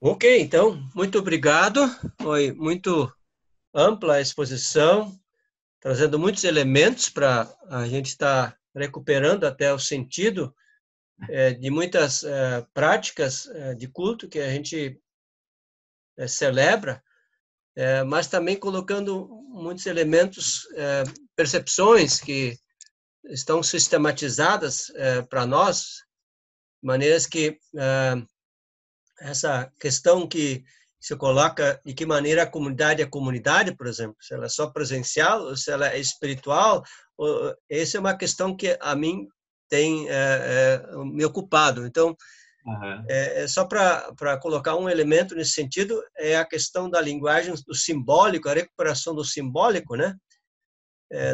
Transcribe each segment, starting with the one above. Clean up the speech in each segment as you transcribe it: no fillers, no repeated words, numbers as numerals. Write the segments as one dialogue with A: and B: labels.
A: Ok, então, muito obrigado. Foi muito ampla a exposição, trazendo muitos elementos para a gente estar recuperando até o sentido de muitas práticas de culto que a gente celebra, mas também colocando muitos elementos, percepções que estão sistematizadas para nós, maneiras que essa questão que se coloca de que maneira a comunidade é comunidade, por exemplo, se ela é só presencial ou se ela é espiritual, essa é uma questão que a mim tem me ocupado. Então,
B: Aham.
A: só para colocar um elemento nesse sentido, é a questão da linguagem do simbólico, a recuperação do simbólico, né?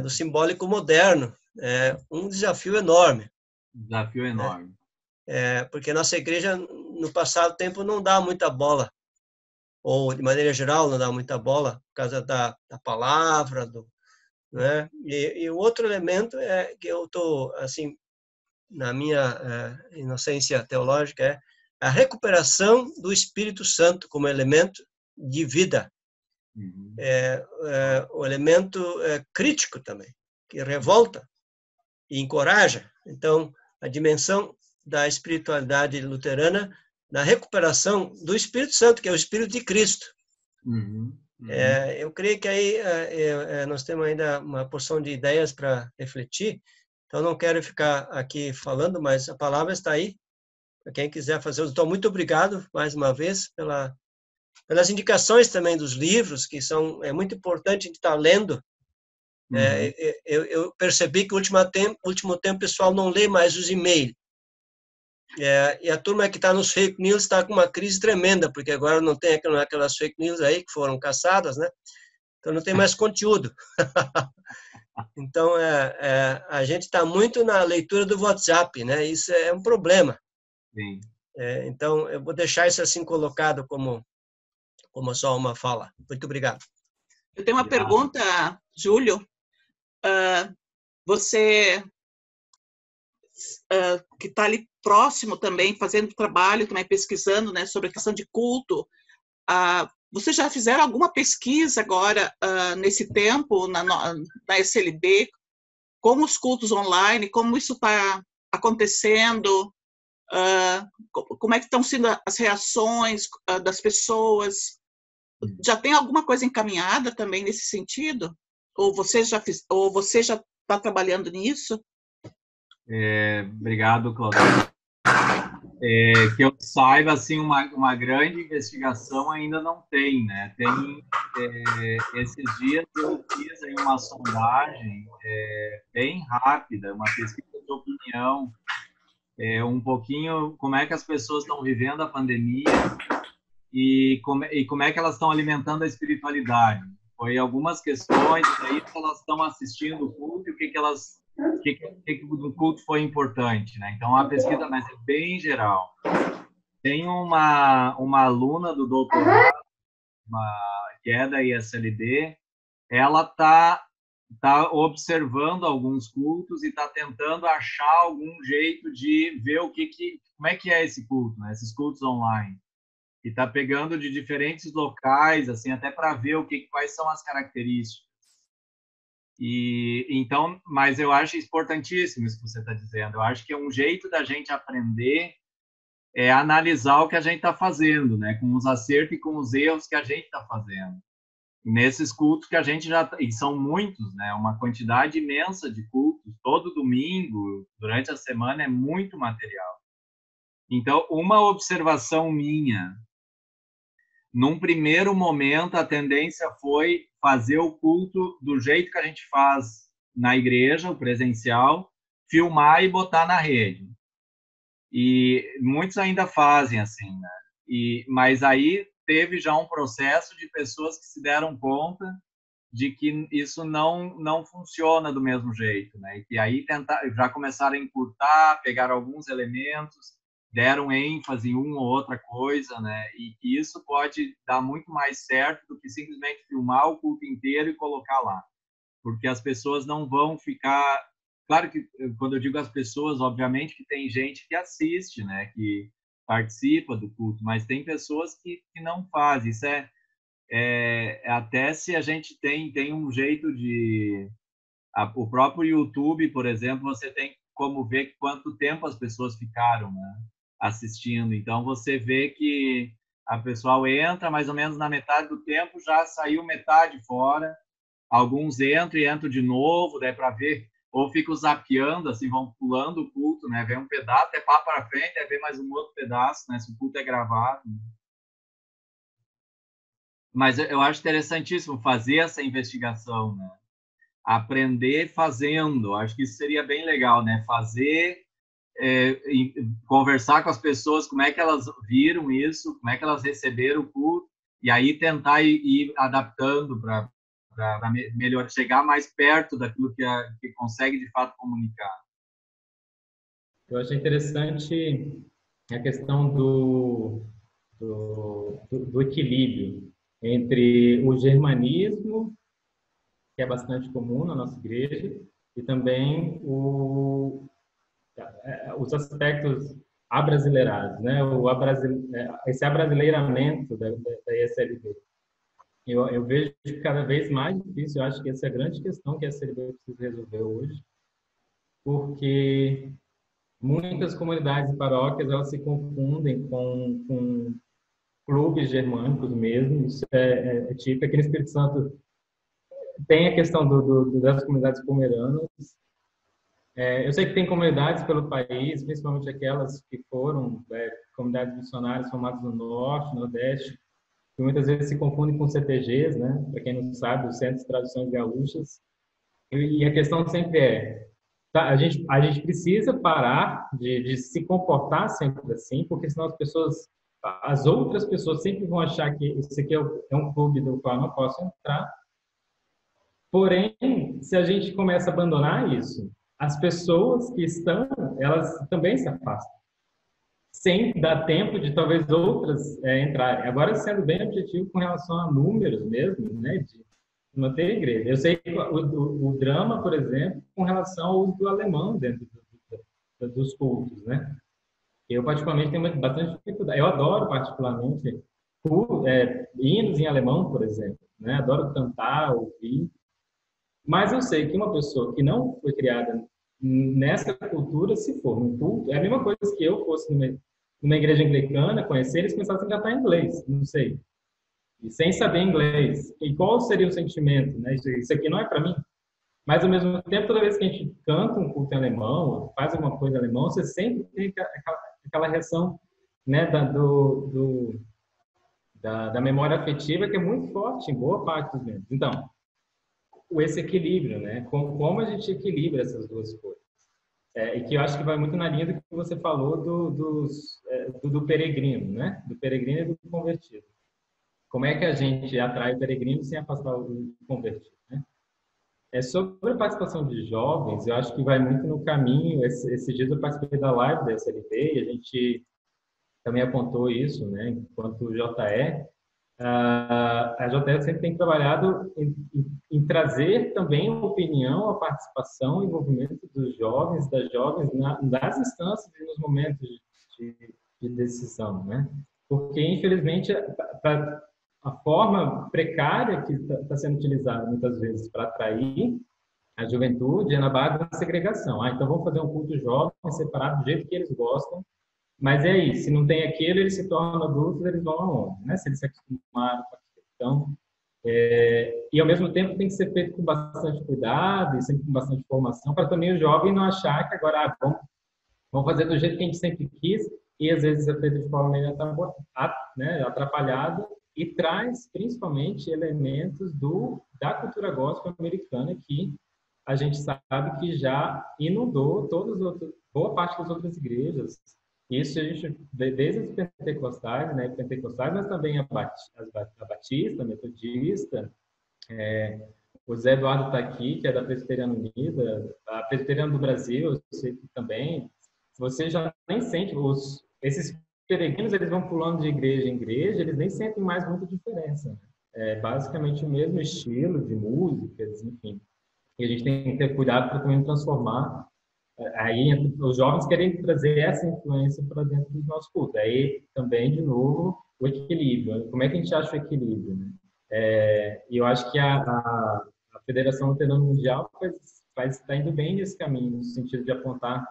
A: Do simbólico moderno. É um desafio enorme,
B: Desafio
A: né?
B: enorme.
A: Porque nossa igreja, no passado tempo, não dá muita bola ou de maneira geral não dá muita bola por causa da palavra, né? E o outro elemento é que eu estou, assim, na minha inocência teológica, é a recuperação do Espírito Santo como elemento de vida,
B: Uhum.
A: o elemento crítico também, que revolta e encoraja. Então, a dimensão da espiritualidade luterana na recuperação do Espírito Santo, que é o Espírito de Cristo.
B: Uhum. Uhum.
A: Eu creio que aí nós temos ainda uma porção de ideias para refletir, então não quero ficar aqui falando, mas a palavra está aí, para quem quiser fazer. Então, muito obrigado mais uma vez pelas indicações também dos livros, que é muito importante a gente estar lendo.
B: Uhum.
A: Eu percebi que no último tempo o pessoal não lê mais os e-mails, e a turma que está nos fake news está com uma crise tremenda, porque agora não tem aquelas fake news aí que foram caçadas, né? Então não tem mais conteúdo. Então a gente está muito na leitura do WhatsApp, né? Isso é um problema.
B: Sim.
A: Então eu vou deixar isso assim colocado como só uma fala. Muito obrigado.
C: Eu tenho uma
B: Obrigado.
C: pergunta, Júlio. Você que está ali próximo também, fazendo trabalho, também pesquisando, né, sobre a questão de culto. Vocês já fizeram alguma pesquisa agora, nesse tempo, na SLB, como os cultos online, como isso está acontecendo, como é que estão sendo as reações das pessoas? Já tem alguma coisa encaminhada também nesse sentido? Ou você já está trabalhando nisso?
B: Obrigado, Claudio. Que eu saiba, assim, uma grande investigação ainda não tem, né? Esses dias eu fiz aí uma sondagem bem rápida, uma pesquisa de opinião, um pouquinho como é que as pessoas estão vivendo a pandemia e como é que elas estão alimentando a espiritualidade. Foi algumas questões, aí elas estão assistindo o culto e o que do culto foi importante, né? Então, a pesquisa, mas é bem geral. Tem uma aluna do doutorado, que é da ISLB, ela tá observando alguns cultos e está tentando achar algum jeito de ver como é que é esse culto, né? Esses cultos online. E está pegando de diferentes locais, assim, até para ver quais são as características. E então, mas eu acho importantíssimo isso que você está dizendo. Eu acho que é um jeito da gente aprender analisar o que a gente está fazendo, né? Com os acertos e com os erros que a gente está fazendo. Nesses cultos que a gente e são muitos, né? Uma quantidade imensa de cultos, todo domingo, durante a semana, é muito material. Então, uma observação minha, num primeiro momento, a tendência foi fazer o culto do jeito que a gente faz na igreja, o presencial, filmar e botar na rede. E muitos ainda fazem assim, né? Mas aí teve já um processo de pessoas que se deram conta de que isso não funciona do mesmo jeito, né? E aí já começaram a encurtar, pegaram alguns elementos, deram ênfase em uma ou outra coisa, né? E que isso pode dar muito mais certo do que simplesmente filmar o culto inteiro e colocar lá, porque as pessoas não vão ficar. Claro que quando eu digo as pessoas, obviamente que tem gente que assiste, né? Que participa do culto, mas tem pessoas que não fazem. Isso até se a gente tem um jeito de... o próprio YouTube, por exemplo, você tem como ver quanto tempo as pessoas ficaram, né, assistindo. Então, você vê que a pessoa entra, mais ou menos na metade do tempo, já saiu metade fora. Alguns entram e entram de novo, daí para ver, ou ficam zapeando, assim, vão pulando o culto, né? Vem um pedaço, é pá para frente, aí vem mais um outro pedaço, né? Se o culto é gravado. Mas eu acho interessantíssimo fazer essa investigação, né? Aprender fazendo, acho que isso seria bem legal, né? Fazer, conversar com as pessoas, como é que elas viram isso, como é que elas receberam o culto, e aí tentar ir adaptando para melhor, chegar mais perto daquilo que consegue de fato comunicar.
D: Eu achei interessante a questão do equilíbrio entre o germanismo, que é bastante comum na nossa igreja, e também os aspectos abrasileirados, né? Esse abrasileiramento da ESLB. Eu vejo que cada vez mais difícil, eu acho que essa é a grande questão que a ESLB precisa resolver hoje, porque muitas comunidades e paróquias elas se confundem com clubes germânicos mesmo. Isso é típico. Aqui no Espírito Santo tem a questão das comunidades pomeranas. Eu sei que tem comunidades pelo país, principalmente aquelas que foram comunidades missionárias formadas no Norte, Nordeste, que muitas vezes se confundem com CTGs, né? Para quem não sabe, os Centros de Tradições Gaúchas. E a questão sempre a gente precisa parar de se comportar sempre assim, porque senão as outras pessoas sempre vão achar que isso aqui é um clube do qual eu não posso entrar. Porém, se a gente começa a abandonar isso, as pessoas que estão, elas também se afastam, sem dar tempo de talvez outras entrarem. Agora, sendo bem objetivo com relação a números mesmo, né, de manter a igreja. Eu sei que o drama, por exemplo, com relação ao uso do alemão dentro dos cultos, né? Eu, particularmente, tenho bastante dificuldade. Eu adoro, particularmente, hinos em alemão, por exemplo, né? Adoro cantar, ouvir. Mas eu sei que uma pessoa que não foi criada nessa cultura, se for num culto, é a mesma coisa que eu fosse numa igreja anglicana, conhecer, eles começassem a cantar em inglês, não sei. E sem saber inglês. E qual seria o sentimento? Né? Isso aqui não é para mim. Mas, ao mesmo tempo, toda vez que a gente canta um culto em alemão, faz alguma coisa em alemão, você sempre tem aquela reação, né, da memória afetiva, que é muito forte em boa parte dos membros. Então, esse equilíbrio, né? Como a gente equilibra essas duas coisas. E que eu acho que vai muito na linha do que você falou do peregrino, né? Do peregrino e do convertido. Como é que a gente atrai o peregrino sem afastar o convertido, né? Sobre a participação de jovens, eu acho que vai muito no caminho. Esses dias eu participei da live da SLB e a gente também apontou isso, né? Enquanto JE, a JE sempre tem trabalhado em trazer também a opinião, a participação, o envolvimento dos jovens, das jovens nas instâncias e nos momentos de decisão, né? Porque, infelizmente, a forma precária que está sendo utilizada muitas vezes para atrair a juventude é na base da segregação. Então vamos fazer um culto jovem separado do jeito que eles gostam, mas é isso, se não tem aquilo, eles se tornam adultos, eles vão aonde, né? Se eles se acostumaram com aquilo. Então, e ao mesmo tempo tem que ser feito com bastante cuidado e sempre com bastante formação, para também o jovem não achar que agora vamos fazer do jeito que a gente sempre quis, e às vezes é feito de forma meio atrapalhada, e traz principalmente elementos da cultura gospel americana, que a gente sabe que já inundou boa parte das outras igrejas. Isso a gente vê desde os pentecostais, né, mas também a Batista, a Metodista. O Zé Eduardo está aqui, que é da Presbiteriana Unida, a Presbiteriana do Brasil, eu sei que também. Você já nem sente esses peregrinos, eles vão pulando de igreja em igreja, eles nem sentem mais muita diferença. É basicamente o mesmo estilo de músicas, enfim. E a gente tem que ter cuidado para também transformar Aí os jovens querem trazer essa influência para dentro do nosso culto. Aí também, de novo, o equilíbrio. Como é que a gente acha o equilíbrio, né? E eu acho que a Federação Luterana Mundial está indo bem nesse caminho, no sentido de apontar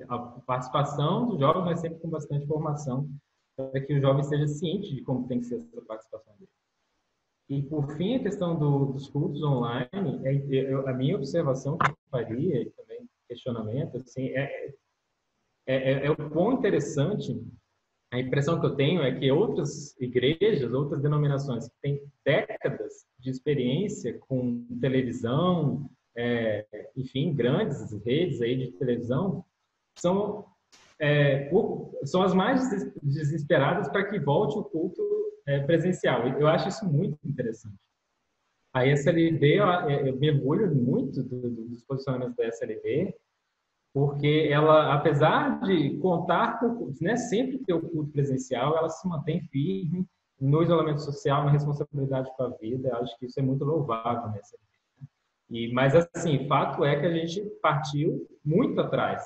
D: a participação dos jovens, mas sempre com bastante formação, para que o jovem seja ciente de como tem que ser essa participação dele. E, por fim, a questão dos cultos online, a minha observação que eu faria, e também questionamento, assim, é o quão interessante. A impressão que eu tenho é que outras igrejas, outras denominações que têm décadas de experiência com televisão, enfim, grandes redes aí de televisão, são as mais desesperadas para que volte o culto presencial. Eu acho isso muito interessante. A SLB, eu mergulho muito dos posicionamentos da SLB, porque ela, apesar de contar com, né, sempre ter o culto presencial, ela se mantém firme no isolamento social, na responsabilidade com a vida. Eu acho que isso é muito louvável nessa vida. Mas, assim, fato é que a gente partiu muito atrás.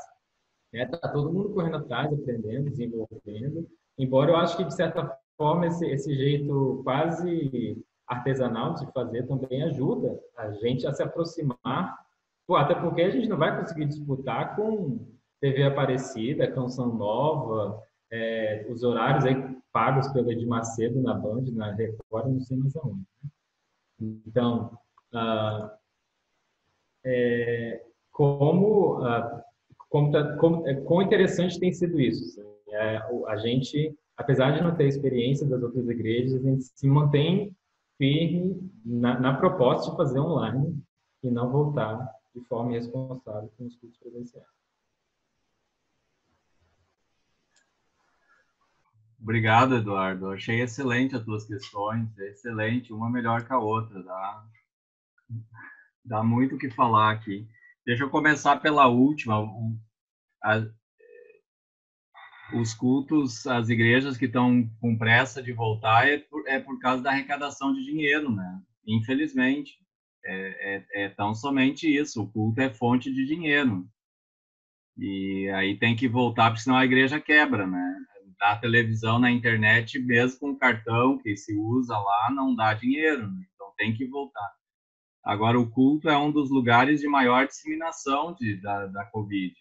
D: Tá todo mundo correndo atrás, aprendendo, desenvolvendo. Embora eu acho que, de certa forma, esse jeito quase artesanal de fazer também ajuda a gente a se aproximar. Até porque a gente não vai conseguir disputar com TV Aparecida, Canção Nova, os horários aí pagos pelo Edir Macedo na Band, na Record, não sei mais aonde. Então, quão interessante tem sido isso. A gente, apesar de não ter experiência das outras igrejas, a gente se mantém firme na proposta de fazer online e não voltar de forma irresponsável com os cultos presenciais.
B: Obrigado, Eduardo. Achei excelente as tuas questões, excelente, uma melhor que a outra. Dá muito o que falar aqui. Deixa eu começar pela última. Os cultos, as igrejas que estão com pressa de voltar é por causa da arrecadação de dinheiro, né? Infelizmente. Tão somente isso. O culto é fonte de dinheiro. E aí tem que voltar, porque senão a igreja quebra, né? Na televisão, na internet, mesmo com o cartão que se usa lá, não dá dinheiro, né? Então tem que voltar. Agora, o culto é um dos lugares de maior disseminação da Covid.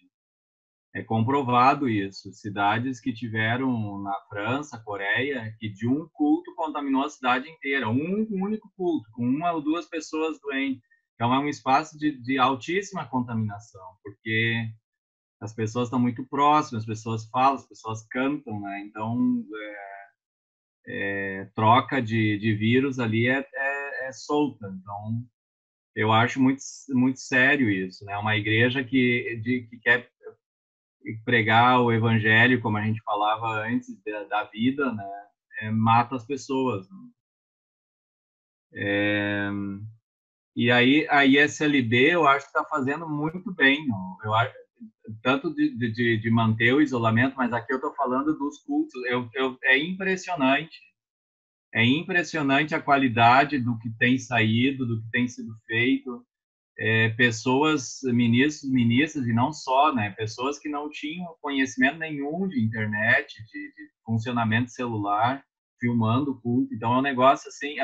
B: É comprovado isso. Cidades que tiveram na França, Coreia, que de um culto contaminou a cidade inteira. Um único culto, com uma ou duas pessoas doentes. Então, é um espaço de altíssima contaminação, porque as pessoas estão muito próximas, as pessoas falam, as pessoas cantam, né? Então, troca de vírus ali é solta. Então, eu acho muito, muito sério isso, né? Uma igreja que quer pregar o evangelho, como a gente falava antes, da vida, né? Mata as pessoas. E aí a ISLB, eu acho que está fazendo muito bem. Eu acho, tanto de manter o isolamento, mas aqui eu estou falando dos cultos. É impressionante. É impressionante a qualidade do que tem saído, do que tem sido feito. Pessoas, ministros, ministras, e não só, né? Pessoas que não tinham conhecimento nenhum de internet, de funcionamento celular, filmando o culto. Então, é um negócio assim,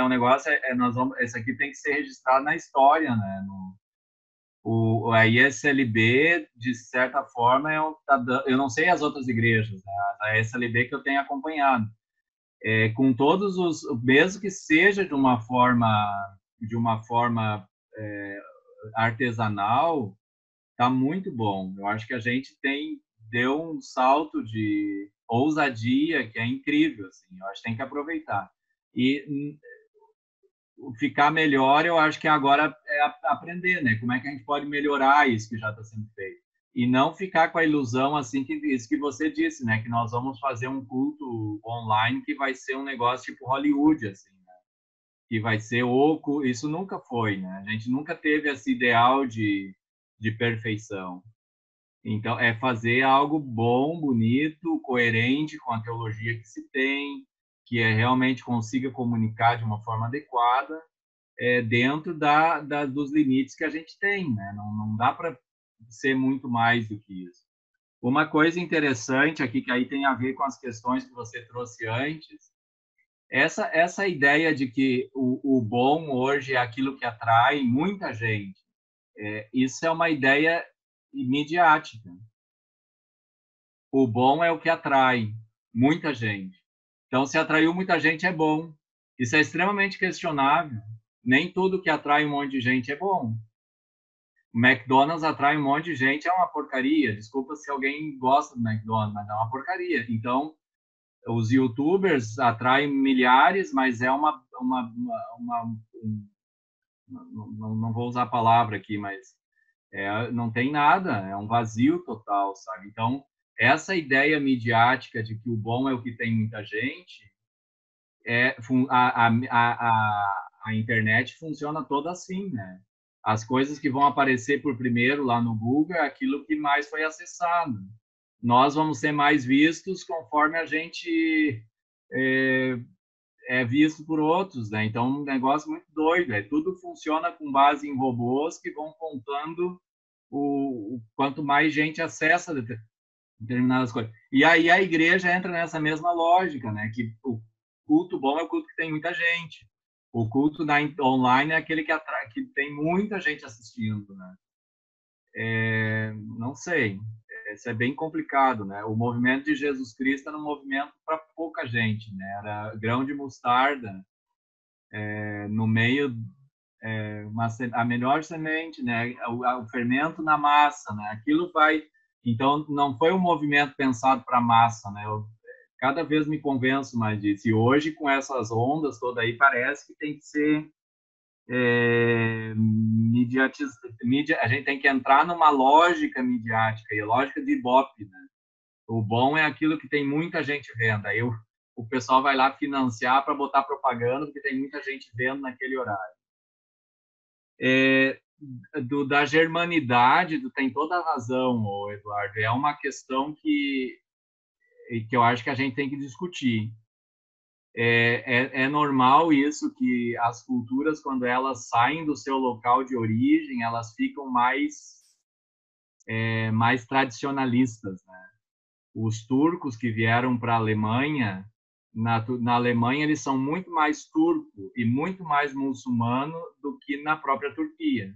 B: esse aqui tem que ser registrado na história, né? A ISLB, de certa forma, eu não sei as outras igrejas, né? A ISLB que eu tenho acompanhado. Com todos mesmo que seja de uma forma artesanal, tá muito bom. Eu acho que a gente deu um salto de ousadia que é incrível, assim. Eu acho que tem que aproveitar. E ficar melhor, eu acho que agora é aprender, né? Como é que a gente pode melhorar isso que já está sendo feito? E não ficar com a ilusão, assim, isso que você disse, né? Que nós vamos fazer um culto online que vai ser um negócio tipo Hollywood, assim, né? Que vai ser oco. Isso nunca foi, né? A gente nunca teve esse ideal de perfeição. Então, é fazer algo bom, bonito, coerente com a teologia que se tem, que realmente consiga comunicar de uma forma adequada, dentro dos limites que a gente tem, né? Não dá para ser muito mais do que isso. Uma coisa interessante aqui, que aí tem a ver com as questões que você trouxe antes, essa ideia de que o bom hoje é aquilo que atrai muita gente. Isso é uma ideia midiática. O bom é o que atrai muita gente. Então, se atraiu muita gente, é bom. Isso é extremamente questionável. Nem tudo que atrai um monte de gente é bom. O McDonald's atrai um monte de gente, é uma porcaria. Desculpa se alguém gosta do McDonald's, mas é uma porcaria. Então, os YouTubers atraem milhares, mas é não vou usar a palavra aqui, mas não tem nada, é um vazio total, sabe? Então, essa ideia midiática de que o bom é o que tem muita gente, a internet funciona toda assim, né? As coisas que vão aparecer por primeiro lá no Google é aquilo que mais foi acessado. Nós vamos ser mais vistos conforme a gente é visto por outros, né? Então, um negócio muito doido. Tudo funciona com base em robôs que vão contando o quanto mais gente acessa determinadas coisas. E aí a igreja entra nessa mesma lógica, né? Que o culto bom é o culto que tem muita gente. O culto online é aquele que tem muita gente assistindo, né? Não sei. Isso é bem complicado, né? O movimento de Jesus Cristo era um movimento para pouca gente, né? Era grão de mostarda no meio, a melhor semente, né? O fermento na massa, né? Aquilo vai. Então, não foi um movimento pensado para massa, né? Eu cada vez me convenço mais disso. E hoje, com essas ondas todas aí, parece que tem que ser a gente tem que entrar numa lógica midiática, e a lógica de Ibope, né? O bom é aquilo que tem muita gente vendo. Aí o pessoal vai lá financiar para botar propaganda, porque tem muita gente vendo naquele horário. Da germanidade, tem toda a razão, Eduardo. É uma questão que eu acho que a gente tem que discutir. É normal isso, que as culturas, quando elas saem do seu local de origem, elas ficam mais tradicionalistas, né? Os turcos que vieram para a Alemanha, na Alemanha eles são muito mais turco e muito mais muçulmano do que na própria Turquia.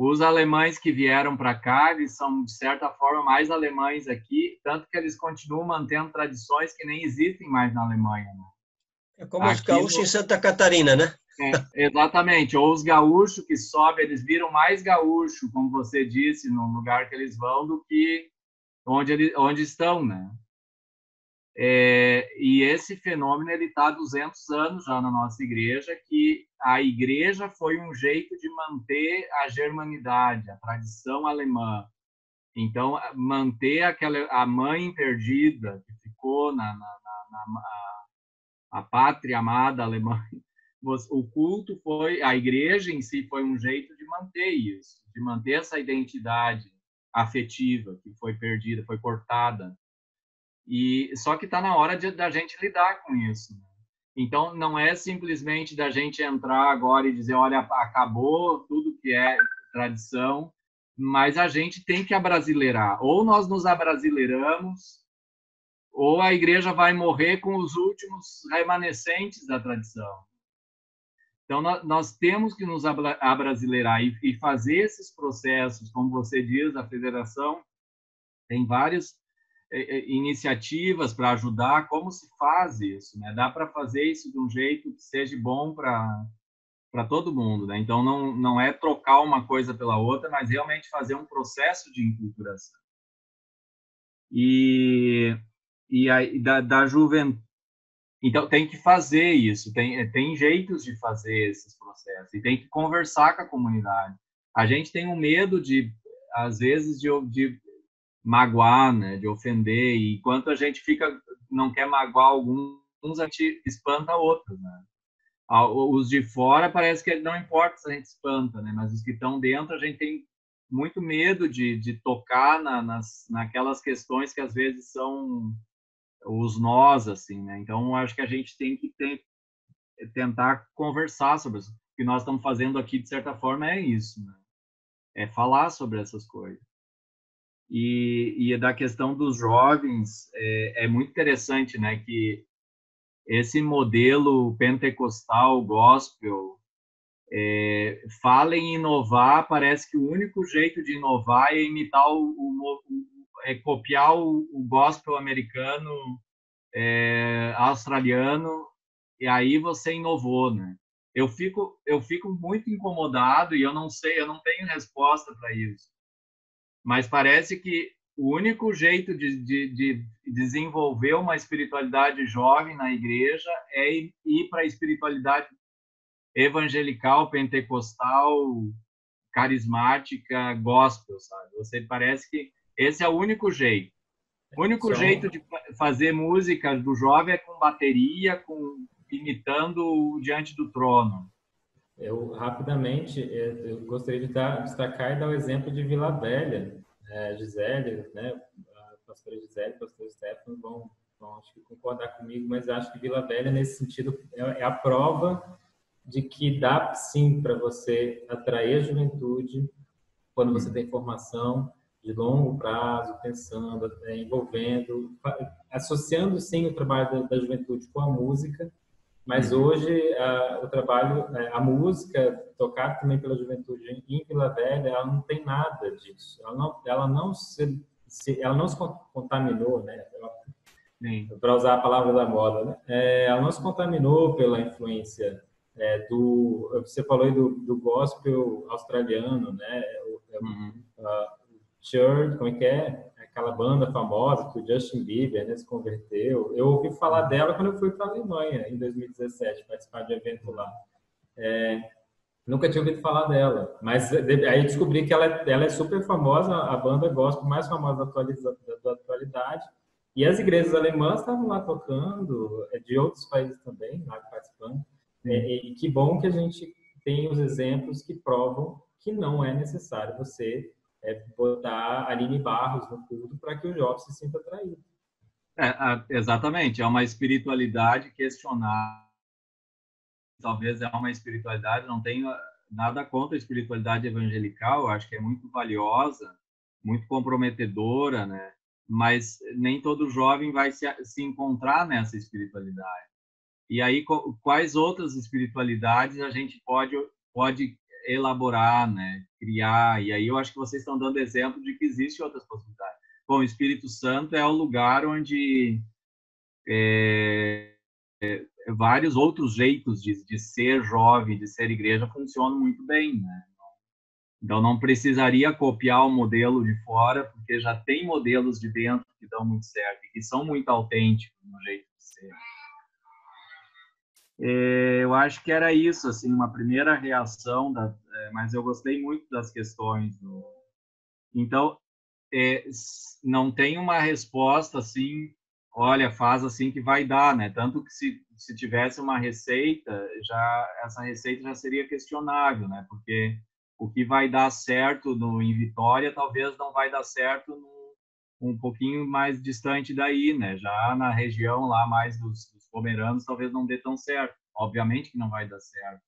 B: Os alemães que vieram para cá, eles são, de certa forma, mais alemães aqui, tanto que eles continuam mantendo tradições que nem existem mais na Alemanha, né?
A: É como os gaúchos em Santa Catarina, né?
B: Exatamente. Ou os gaúchos que sobem, eles viram mais gaúcho, como você disse, no lugar que eles vão, do que onde estão, né? E esse fenômeno ele está há 200 anos já na nossa igreja, que a igreja foi um jeito de manter a germanidade, a tradição alemã. Então, manter a mãe perdida que ficou a pátria amada alemã. O culto a igreja em si foi um jeito de manter isso, de manter essa identidade afetiva que foi perdida, foi cortada. E só que está na hora da gente lidar com isso, né? Então, não é simplesmente da gente entrar agora e dizer, olha, acabou tudo que é tradição, mas a gente tem que abrasileirar. Ou nós nos abrasileiramos, ou a igreja vai morrer com os últimos remanescentes da tradição. Então, nós temos que nos abrasileirar e fazer esses processos, como você diz, a federação tem várias iniciativas para ajudar. Como se faz isso, né? Dá para fazer isso de um jeito que seja bom para todo mundo, né? Então, não é trocar uma coisa pela outra, mas realmente fazer um processo de enculturação. E aí, da juventude. Então, tem que fazer isso, tem jeitos de fazer esses processos, e tem que conversar com a comunidade. A gente tem um medo às vezes, de magoar, né, de ofender, e enquanto a gente não quer magoar alguns, a gente espanta outros, né? Os de fora parece que não importa se a gente espanta, né, mas os que estão dentro a gente tem muito medo de tocar naquelas questões que às vezes são os nós, assim, né? Então, acho que a gente tem que tentar conversar sobre isso. O que nós estamos fazendo aqui, de certa forma, é isso, né? falar sobre essas coisas. E da questão dos jovens, é muito interessante, né, que esse modelo pentecostal, gospel, fala em inovar, parece que o único jeito de inovar é imitar copiar o gospel americano, australiano, e aí você inovou, né? Eu fico muito incomodado e eu não tenho resposta para isso. Mas parece que o único jeito de desenvolver uma espiritualidade jovem na igreja é ir para a espiritualidade evangelical, pentecostal, carismática, gospel, sabe? Você parece que esse é o único jeito. O único jeito de fazer música do jovem é com bateria, imitando Diante do Trono.
D: Eu, rapidamente, eu gostaria de destacar e dar o exemplo de Vila Velha. Gisele, né, a pastora Gisele, o pastor Stefano vão acho que concordar comigo, mas acho que Vila Velha, nesse sentido, é a prova de que dá, sim, para você atrair a juventude quando você tem formação de longo prazo, pensando, envolvendo, associando, sim, o trabalho da juventude com a música. Mas hoje o trabalho, a música tocada também pela juventude em Vila Velha, ela não tem nada disso. Ela não se contaminou, né? Para usar a palavra da moda, né? Ela não se contaminou pela influência você falou aí do gospel australiano, né? Church, como é que é? Aquela banda famosa que o Justin Bieber, né, se converteu. Eu ouvi falar dela quando eu fui para a Alemanha, em 2017, participar de um evento lá. Nunca tinha ouvido falar dela, mas aí descobri que ela é super famosa, a banda gospel mais famosa da atualidade, e as igrejas alemãs estavam lá tocando, de outros países também, lá participando. E que bom que a gente tem os exemplos que provam que não é necessário você botar a Aline Barros no culto para que o jovem se sinta atraído.
B: Exatamente, é uma espiritualidade questionável. Talvez é uma espiritualidade, não tenho nada contra a espiritualidade evangelical, eu acho que é muito valiosa, muito comprometedora, né? Mas nem todo jovem vai se encontrar nessa espiritualidade. E aí, quais outras espiritualidades a gente pode elaborar, né? Criar? E aí eu acho que vocês estão dando exemplo de que existem outras possibilidades. Bom, o Espírito Santo é o lugar onde vários outros jeitos de ser jovem, de ser igreja, funcionam muito bem, né? Então, não precisaria copiar o modelo de fora, porque já tem modelos de dentro que dão muito certo e que são muito autênticos no jeito de ser. Eu acho que era isso, assim, uma primeira reação, mas eu gostei muito das questões. Então, não tem uma resposta assim, olha, faz assim que vai dar, né? Tanto que se tivesse uma receita, essa receita já seria questionável, né? Porque o que vai dar certo em Vitória talvez não vai dar certo um pouquinho mais distante daí, né? Já na região lá mais dos pomeranos talvez não dê tão certo. Obviamente que não vai dar certo.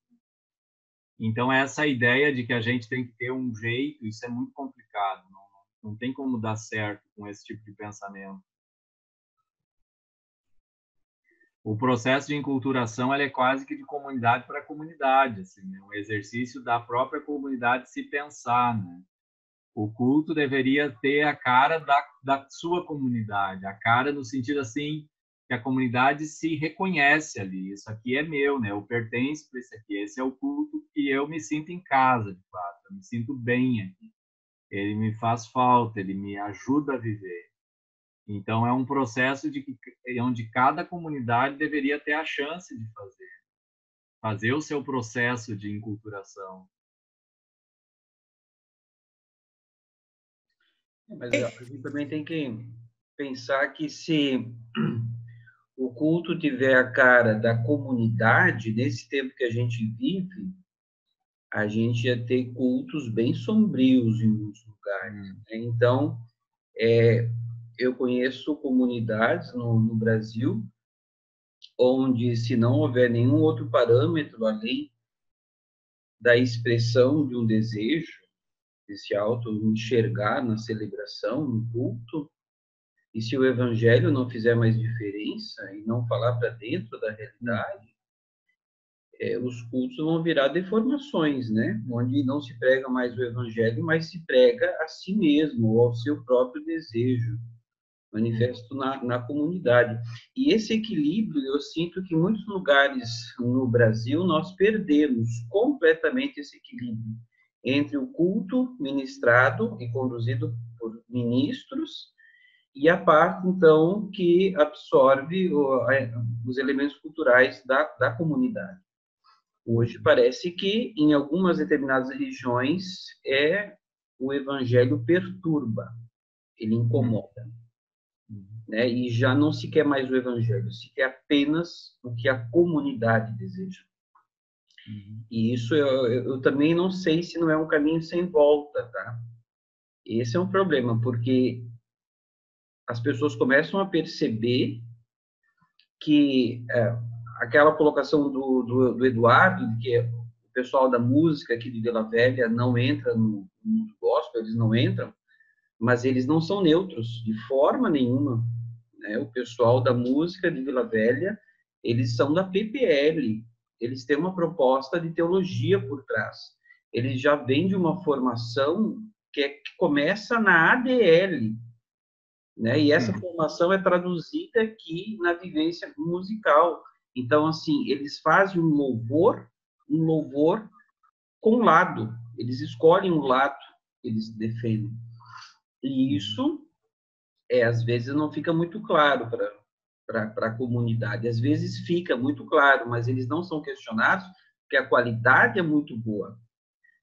B: Então essa ideia de que a gente tem que ter um jeito, isso é muito complicado. Não tem como dar certo com esse tipo de pensamento. O processo de enculturação ele é quase que de comunidade para comunidade, assim, né? Um exercício da própria comunidade se pensar, né? O culto deveria ter a cara da sua comunidade, a cara no sentido assim que a comunidade se reconhece ali. Isso aqui é meu, né? Eu pertenço para isso aqui. Esse é o culto que eu me sinto em casa, de fato. Eu me sinto bem aqui. Ele me faz falta, ele me ajuda a viver. Então, é um processo onde cada comunidade deveria ter a chance de fazer o seu processo de enculturação.
E: Mas a gente também tem que pensar que se o culto tiver a cara da comunidade, nesse tempo que a gente vive, a gente ia ter cultos bem sombrios em muitos lugares. Né? Então, eu conheço comunidades no Brasil onde, se não houver nenhum outro parâmetro além da expressão de um desejo, de se auto-enxergar na celebração, no culto. E se o evangelho não fizer mais diferença e não falar para dentro da realidade, os cultos vão virar deformações, né? Onde não se prega mais o evangelho, mas se prega a si mesmo, ou ao seu próprio desejo, manifesto na comunidade. E esse equilíbrio, eu sinto que em muitos lugares no Brasil nós perdemos completamente esse equilíbrio entre o culto ministrado e conduzido por ministros e a parte, então, que absorve os elementos culturais da comunidade. Hoje parece que em algumas determinadas regiões o evangelho perturba, ele incomoda, né? E já não se quer mais o evangelho, se quer apenas o que a comunidade deseja. E isso eu também não sei se não é um caminho sem volta, tá? Esse é um problema, porque as pessoas começam a perceber que aquela colocação do Eduardo, que o pessoal da música aqui de Vila Velha não entra no gospel, eles não entram, mas eles não são neutros, de forma nenhuma, né? O pessoal da música de Vila Velha, eles são da PPL, eles têm uma proposta de teologia por trás. Eles já vêm de uma formação que começa na ADL, né? E essa formação é traduzida aqui na vivência musical. Então, assim, eles fazem um louvor com lado. Eles escolhem um lado que eles defendem. E isso, às vezes, não fica muito claro para a comunidade. Às vezes fica muito claro, mas eles não são questionados, porque a qualidade é muito boa.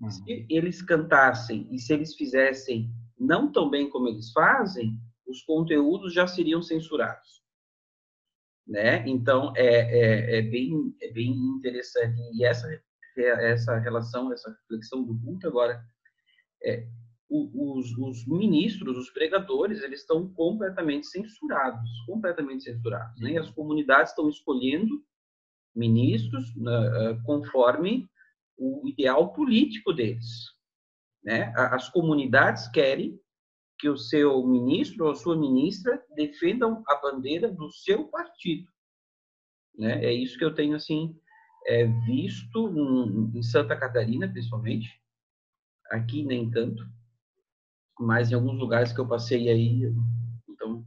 E: Se eles cantassem e se eles fizessem não tão bem como eles fazem, os conteúdos já seriam censurados, né? Então é bem interessante, e essa relação, essa reflexão do culto agora, os ministros, os pregadores, eles estão completamente censurados, né? E as comunidades estão escolhendo ministros conforme o ideal político deles, né? As comunidades querem que o seu ministro ou a sua ministra defendam a bandeira do seu partido, né? É isso que eu tenho, assim, visto em Santa Catarina, principalmente. Aqui nem tanto, mas em alguns lugares que eu passei aí. Então,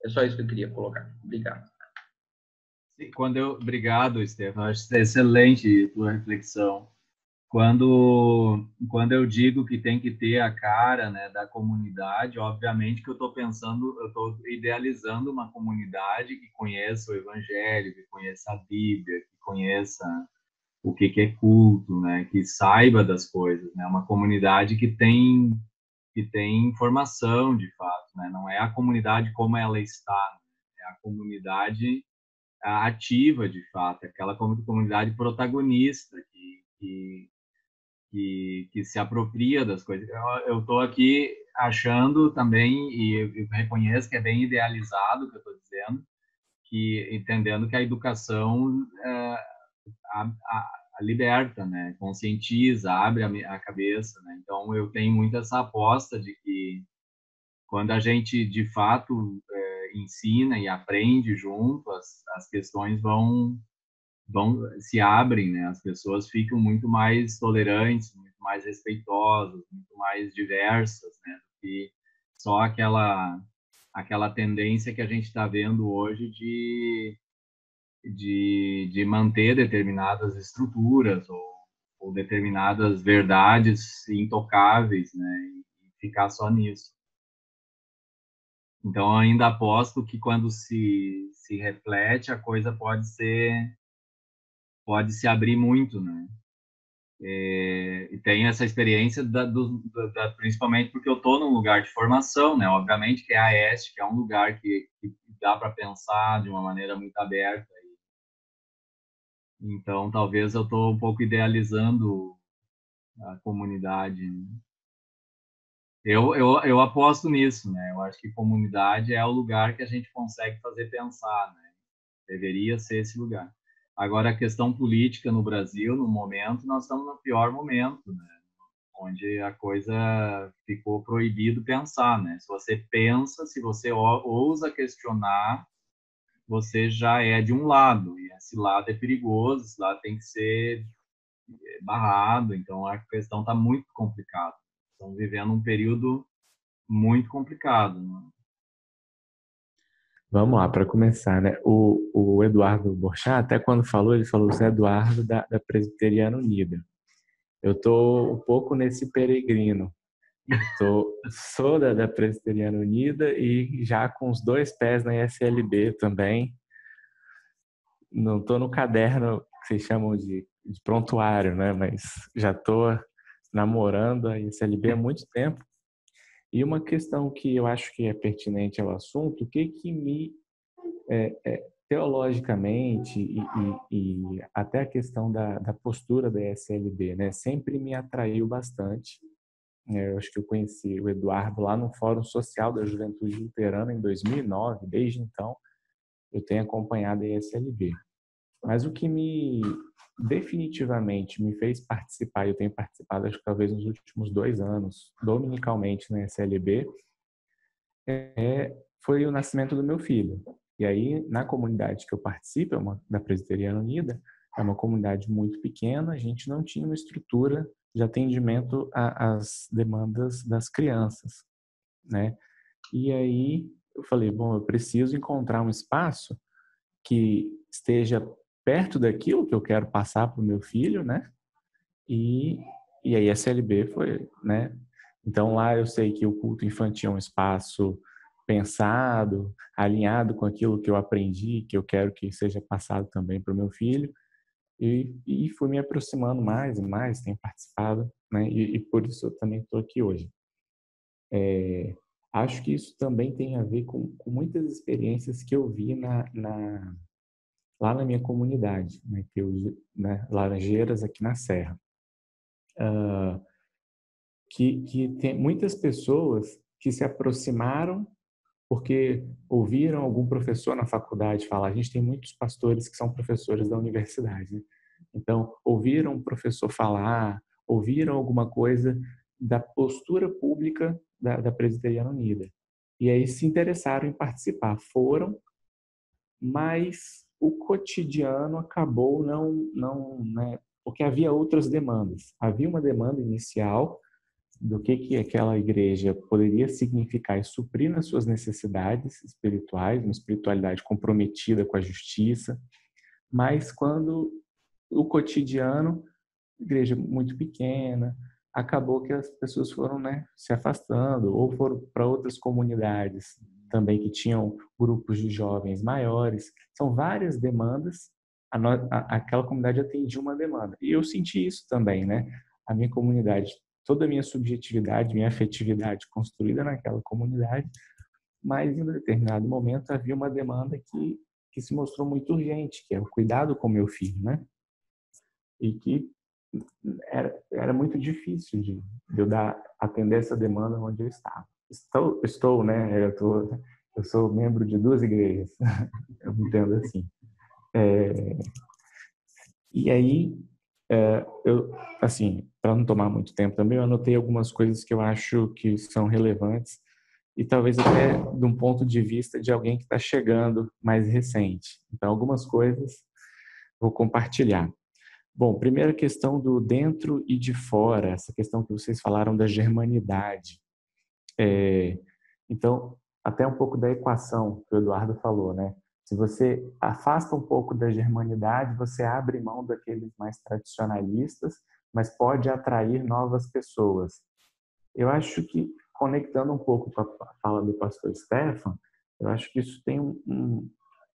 E: é só isso que eu queria colocar. Obrigado.
B: Obrigado, Stefano. Acho excelente a tua reflexão. Quando eu digo que tem que ter a cara, né, da comunidade, obviamente que eu estou idealizando uma comunidade que conheça o Evangelho, que conheça a Bíblia, que conheça o que é culto, né, que saiba das coisas, né, uma comunidade que tem informação de fato, né, não é a comunidade como ela está, é a comunidade ativa de fato, aquela comunidade protagonista que se apropria das coisas. Eu estou aqui achando também, e eu reconheço que é bem idealizado o que eu estou dizendo, entendendo que a educação a liberta, né? Conscientiza, abre a cabeça, né? Então, eu tenho muito essa aposta de que quando a gente, de fato, ensina e aprende junto, as questões se abrem, né? As pessoas ficam muito mais tolerantes, muito mais respeitosas, muito mais diversas, né? Do que só aquela tendência que a gente está vendo hoje de manter determinadas estruturas ou determinadas verdades intocáveis, né? E ficar só nisso. Então, eu ainda aposto que quando se reflete, a coisa pode se abrir muito, né? E tenho essa experiência principalmente porque eu estou num lugar de formação, né? Obviamente que é a EST, que é um lugar que dá para pensar de uma maneira muito aberta. Então, talvez eu estou um pouco idealizando a comunidade. Eu aposto nisso, né? Eu acho que comunidade é o lugar que a gente consegue fazer pensar, né? Deveria ser esse lugar. Agora, a questão política no Brasil, no momento, nós estamos no pior momento, né? onde a coisa ficou proibido pensar, né? Se você pensa, se você ousa questionar, você já é de um lado, e esse lado é perigoso, esse lado tem que ser barrado, então a questão está muito complicada. Estamos vivendo um período muito complicado, né?
F: Vamos lá, para começar, né? O Eduardo Borchat, até quando falou, ele falou Zé Eduardo da Presbiteriana Unida. Eu estou um pouco nesse peregrino. Sou da Presbiteriana Unida e já com os 2 pés na SLB também. Não estou no caderno que vocês chamam de prontuário, né? Mas já estou namorando a SLB há muito tempo. E uma questão que eu acho que é pertinente ao assunto, o que me teologicamente e até a questão da postura da SLB, né, sempre me atraiu bastante. Eu acho que eu conheci o Eduardo lá no Fórum Social da Juventude Luterana em 2009. Desde então, eu tenho acompanhado a SLB. Mas o que definitivamente me fez participar, eu tenho participado acho que talvez nos últimos 2 anos, dominicalmente na SLB, foi o nascimento do meu filho. E aí, na comunidade que eu participo, da Presbiteriana Unida, é uma comunidade muito pequena, a gente não tinha uma estrutura de atendimento às demandas das crianças, né? E aí eu falei, bom, eu preciso encontrar um espaço que esteja perto daquilo que eu quero passar para o meu filho, né? E aí a SLB foi, né? Então lá eu sei que o culto infantil é um espaço pensado, alinhado com aquilo que eu aprendi, que eu quero que seja passado também para o meu filho. E fui me aproximando mais e mais, tenho participado, né? E por isso eu também estou aqui hoje. Acho que isso também tem a ver com muitas experiências que eu vi lá na minha comunidade, né? Que eu, né? Laranjeiras, aqui na Serra. Que tem muitas pessoas que se aproximaram porque ouviram algum professor na faculdade falar. A gente tem muitos pastores que são professores da universidade, né? Então, ouviram um professor falar, ouviram alguma coisa da postura pública da Presbiteriana Unida. E aí se interessaram em participar. Foram, mas o cotidiano acabou não, né? Porque havia outras demandas. Havia uma demanda inicial do que aquela igreja poderia significar e suprir nas suas necessidades espirituais, uma espiritualidade comprometida com a justiça, mas quando o cotidiano, igreja muito pequena, acabou que as pessoas foram, né, se afastando ou foram para outras comunidades também que tinham grupos de jovens maiores. São várias demandas. Aquela comunidade atendia uma demanda. E eu senti isso também, né? A minha comunidade, toda a minha subjetividade, minha afetividade construída naquela comunidade, mas em um determinado momento havia uma demanda que se mostrou muito urgente, que é o cuidado com meu filho, né? E que era muito difícil de eu atender essa demanda onde eu estava. Estou, né? Eu sou membro de 2 igrejas, eu entendo assim. E aí, eu, assim, para não tomar muito tempo também, eu anotei algumas coisas que eu acho que são relevantes e talvez até de um ponto de vista de alguém que está chegando mais recente. Então, algumas coisas vou compartilhar. Bom, primeira questão do dentro e de fora, essa questão que vocês falaram da germanidade. Então, até um pouco da equação que o Eduardo falou, né? Se você afasta um pouco da germanidade, você abre mão daqueles mais tradicionalistas, mas pode atrair novas pessoas. Eu acho que, conectando um pouco com a fala do pastor Stefan, eu acho que isso tem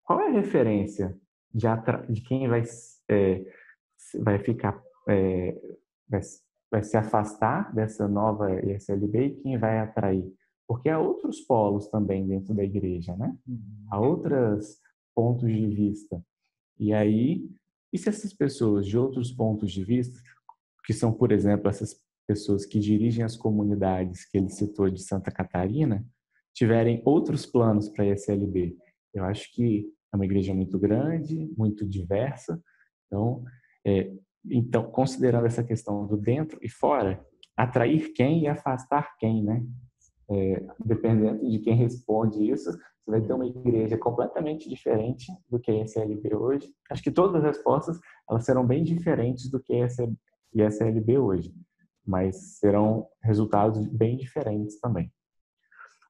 F: qual é a referência de quem vai ficar, vai se afastar dessa nova ISLB e quem vai atrair? Porque há outros polos também dentro da igreja, né? Há outros pontos de vista. E aí, e se essas pessoas de outros pontos de vista, que são, por exemplo, essas pessoas que dirigem as comunidades que ele citou de Santa Catarina, tiverem outros planos para a ISLB? Eu acho que é uma igreja muito grande, muito diversa. Então, considerando essa questão do dentro e fora, atrair quem e afastar quem, né? Dependendo de quem responde isso, você vai ter uma igreja completamente diferente do que a ESLB hoje. Acho que todas as respostas elas serão bem diferentes do que a ESLB hoje, mas serão resultados bem diferentes também.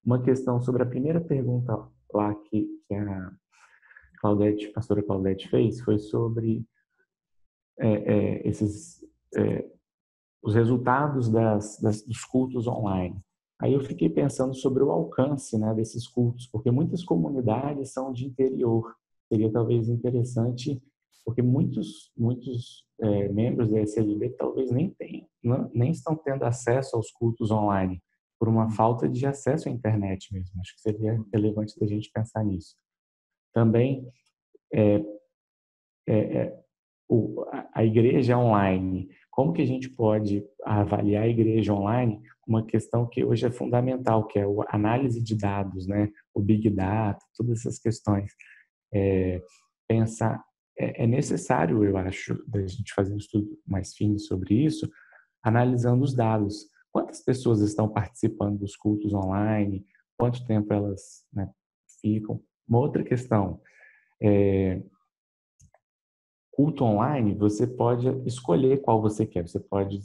F: Uma questão sobre a primeira pergunta lá que a Claudete, a pastora Claudete fez, foi sobre os resultados dos cultos online. Aí eu fiquei pensando sobre o alcance, né, desses cultos, porque muitas comunidades são de interior. Seria talvez interessante, porque muitos membros da ESLB talvez nem estão tendo acesso aos cultos online, por uma falta de acesso à internet mesmo. Acho que seria relevante da gente pensar nisso. Também, a igreja online, como que a gente pode avaliar a igreja online? Uma questão que hoje é fundamental, que é a análise de dados, né? O Big Data, todas essas questões. Pensar, é necessário, eu acho, da gente fazer um estudo mais fino sobre isso, analisando os dados. Quantas pessoas estão participando dos cultos online? Quanto tempo elas, né, ficam? Uma outra questão, culto online, você pode escolher qual você quer. Você pode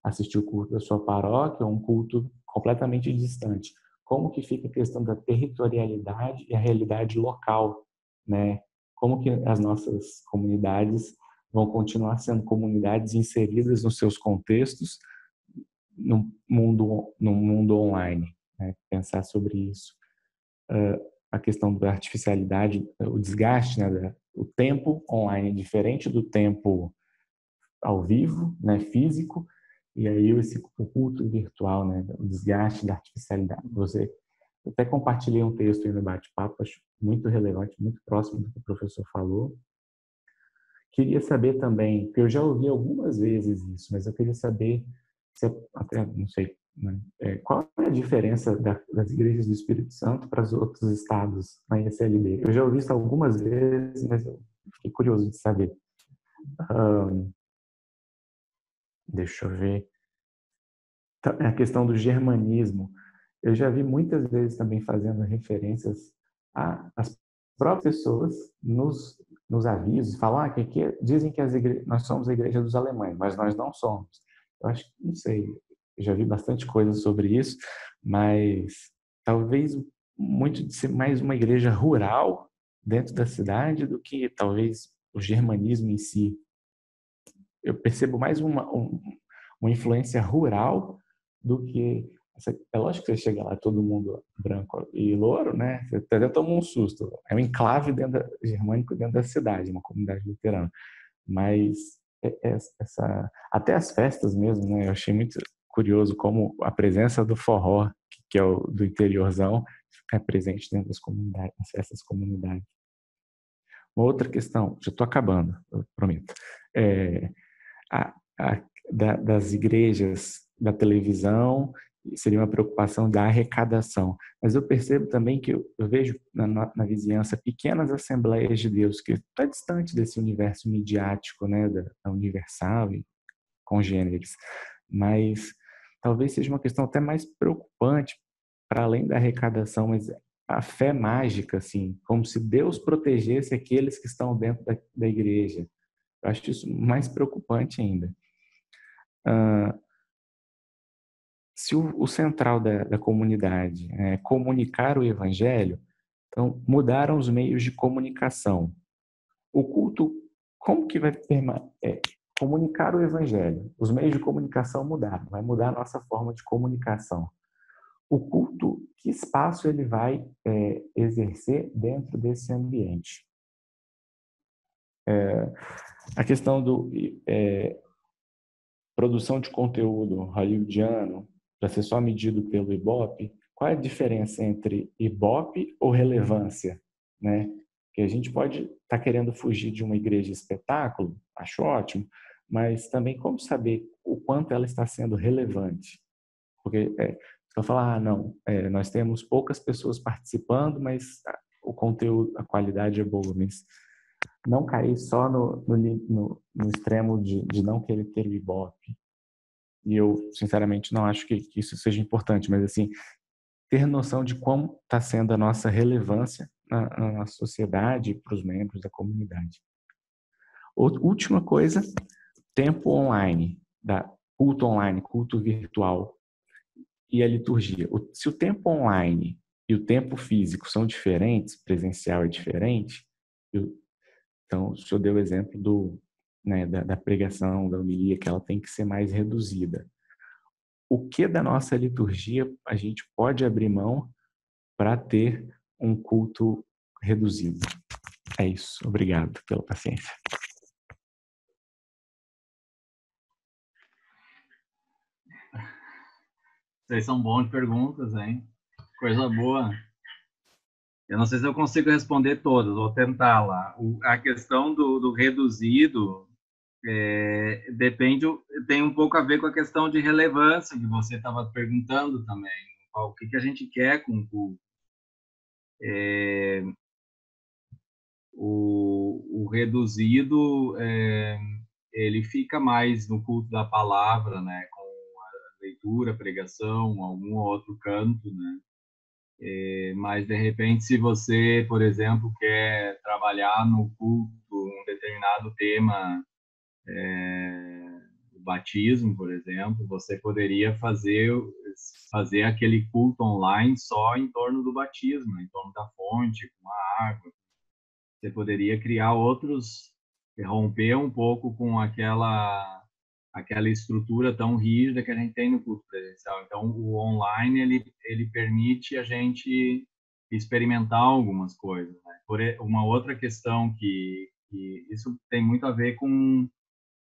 F: assistir o culto da sua paróquia ou um culto completamente distante. Como que fica a questão da territorialidade e a realidade local, né? Como que as nossas comunidades vão continuar sendo comunidades inseridas nos seus contextos no mundo online, né? Pensar sobre isso. A questão da artificialidade, o desgaste, né? O tempo online é diferente do tempo ao vivo, né? Físico, e aí o culto virtual, né? O desgaste da artificialidade. Eu até compartilhei um texto aí no bate-papo, acho muito relevante, muito próximo do que o professor falou. Queria saber também, porque eu já ouvi algumas vezes isso, mas eu queria saber, até não sei, né? Qual é a diferença das igrejas do Espírito Santo para os outros estados na ESLB? Eu já ouvi isso algumas vezes, mas eu fiquei curioso de saber. Deixa eu ver. A questão do germanismo. Eu já vi muitas vezes também fazendo referências às próprias pessoas nos avisos, falar que dizem que nós somos a igreja dos alemães, mas nós não somos. Eu acho que, não sei, eu já vi bastante coisa sobre isso, mas talvez muito de ser mais uma igreja rural dentro da cidade do que talvez o germanismo em si. Eu percebo mais uma influência rural do que... É lógico que você chega lá, todo mundo branco e louro, né? Você até toma um susto. É um enclave germânico dentro da cidade, uma comunidade luterana. Mas até as festas mesmo, né? Eu achei muito curioso como a presença do forró, que é o do interiorzão, é presente dentro das comunidades, nas festas comunidades. Uma outra questão, já estou acabando, eu prometo. Das igrejas, da televisão, seria uma preocupação da arrecadação. Mas eu percebo também que eu vejo na vizinhança pequenas assembleias de Deus, que está distante desse universo midiático, né, da Universal e congêneres. Mas talvez seja uma questão até mais preocupante, para além da arrecadação, mas a fé mágica, assim, como se Deus protegesse aqueles que estão dentro da igreja. Eu acho isso mais preocupante ainda. Se o central da comunidade é comunicar o evangelho, então mudaram os meios de comunicação. O culto, como que vai comunicar o evangelho? Os meios de comunicação mudaram, vai mudar a nossa forma de comunicação. O culto, que espaço ele vai exercer dentro desse ambiente? A questão do produção de conteúdo hollywoodiano, para ser só medido pelo Ibope, qual é a diferença entre Ibope ou relevância, né? Que a gente pode estar querendo fugir de uma igreja espetáculo, acho ótimo, mas também como saber o quanto ela está sendo relevante? Porque se eu falar, nós temos poucas pessoas participando, mas o conteúdo, a qualidade é boa, mas não cair só no extremo de não querer ter o Ibope. E eu, sinceramente, não acho que isso seja importante, mas, assim, ter noção de como está sendo a nossa relevância na sociedade e para os membros da comunidade. Última coisa, tempo online, culto online, culto virtual e a liturgia. Se o tempo online e o tempo físico são diferentes, presencial é diferente, então o senhor deu o exemplo da pregação, da homilia, que ela tem que ser mais reduzida. O que da nossa liturgia a gente pode abrir mão para ter um culto reduzido? É isso. Obrigado pela paciência.
B: Vocês são bons de perguntas, hein? Coisa boa. Eu não sei se eu consigo responder todas, vou tentar lá. A questão do reduzido depende, tem um pouco a ver com a questão de relevância que você estava perguntando também. O que a gente quer com o culto? O reduzido, ele fica mais no culto da palavra, né? Com a leitura, pregação, algum outro canto, né? Mas, de repente, se você, por exemplo, quer trabalhar no culto um determinado tema, o batismo, por exemplo, você poderia fazer aquele culto online só em torno do batismo, em torno da fonte, com a água. Você poderia criar romper um pouco com aquela estrutura tão rígida que a gente tem no culto presencial. Então, o online, ele permite a gente experimentar algumas coisas, né? Uma outra questão que isso tem muito a ver com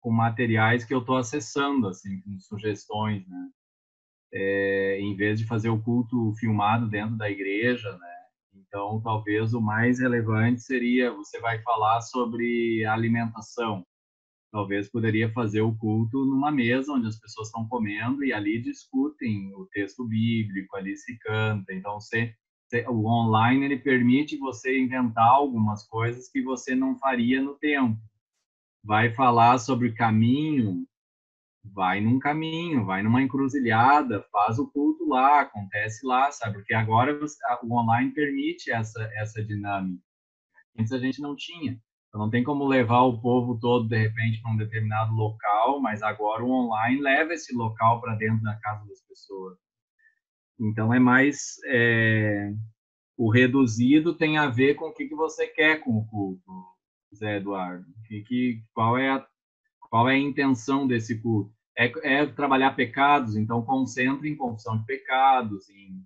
B: materiais que eu estou acessando, assim, com sugestões, né? Em vez de fazer o culto filmado dentro da igreja, né? Então, talvez o mais relevante seria, você vai falar sobre alimentação. Talvez poderia fazer o culto numa mesa onde as pessoas estão comendo e ali discutem o texto bíblico, ali se canta. Então, o online, ele permite você inventar algumas coisas que você não faria no tempo. Vai falar sobre caminho, vai num caminho, vai numa encruzilhada, faz o culto lá, acontece lá, sabe? Porque agora o online permite essa dinâmica. Antes a gente não tinha. Então não tem como levar o povo todo, de repente, para um determinado local, mas agora o online leva esse local para dentro da casa das pessoas. Então é mais... o reduzido tem a ver com o que você quer com o culto, Zé Eduardo. Qual é a intenção desse culto? É trabalhar pecados, então concentra em confissão de pecados, em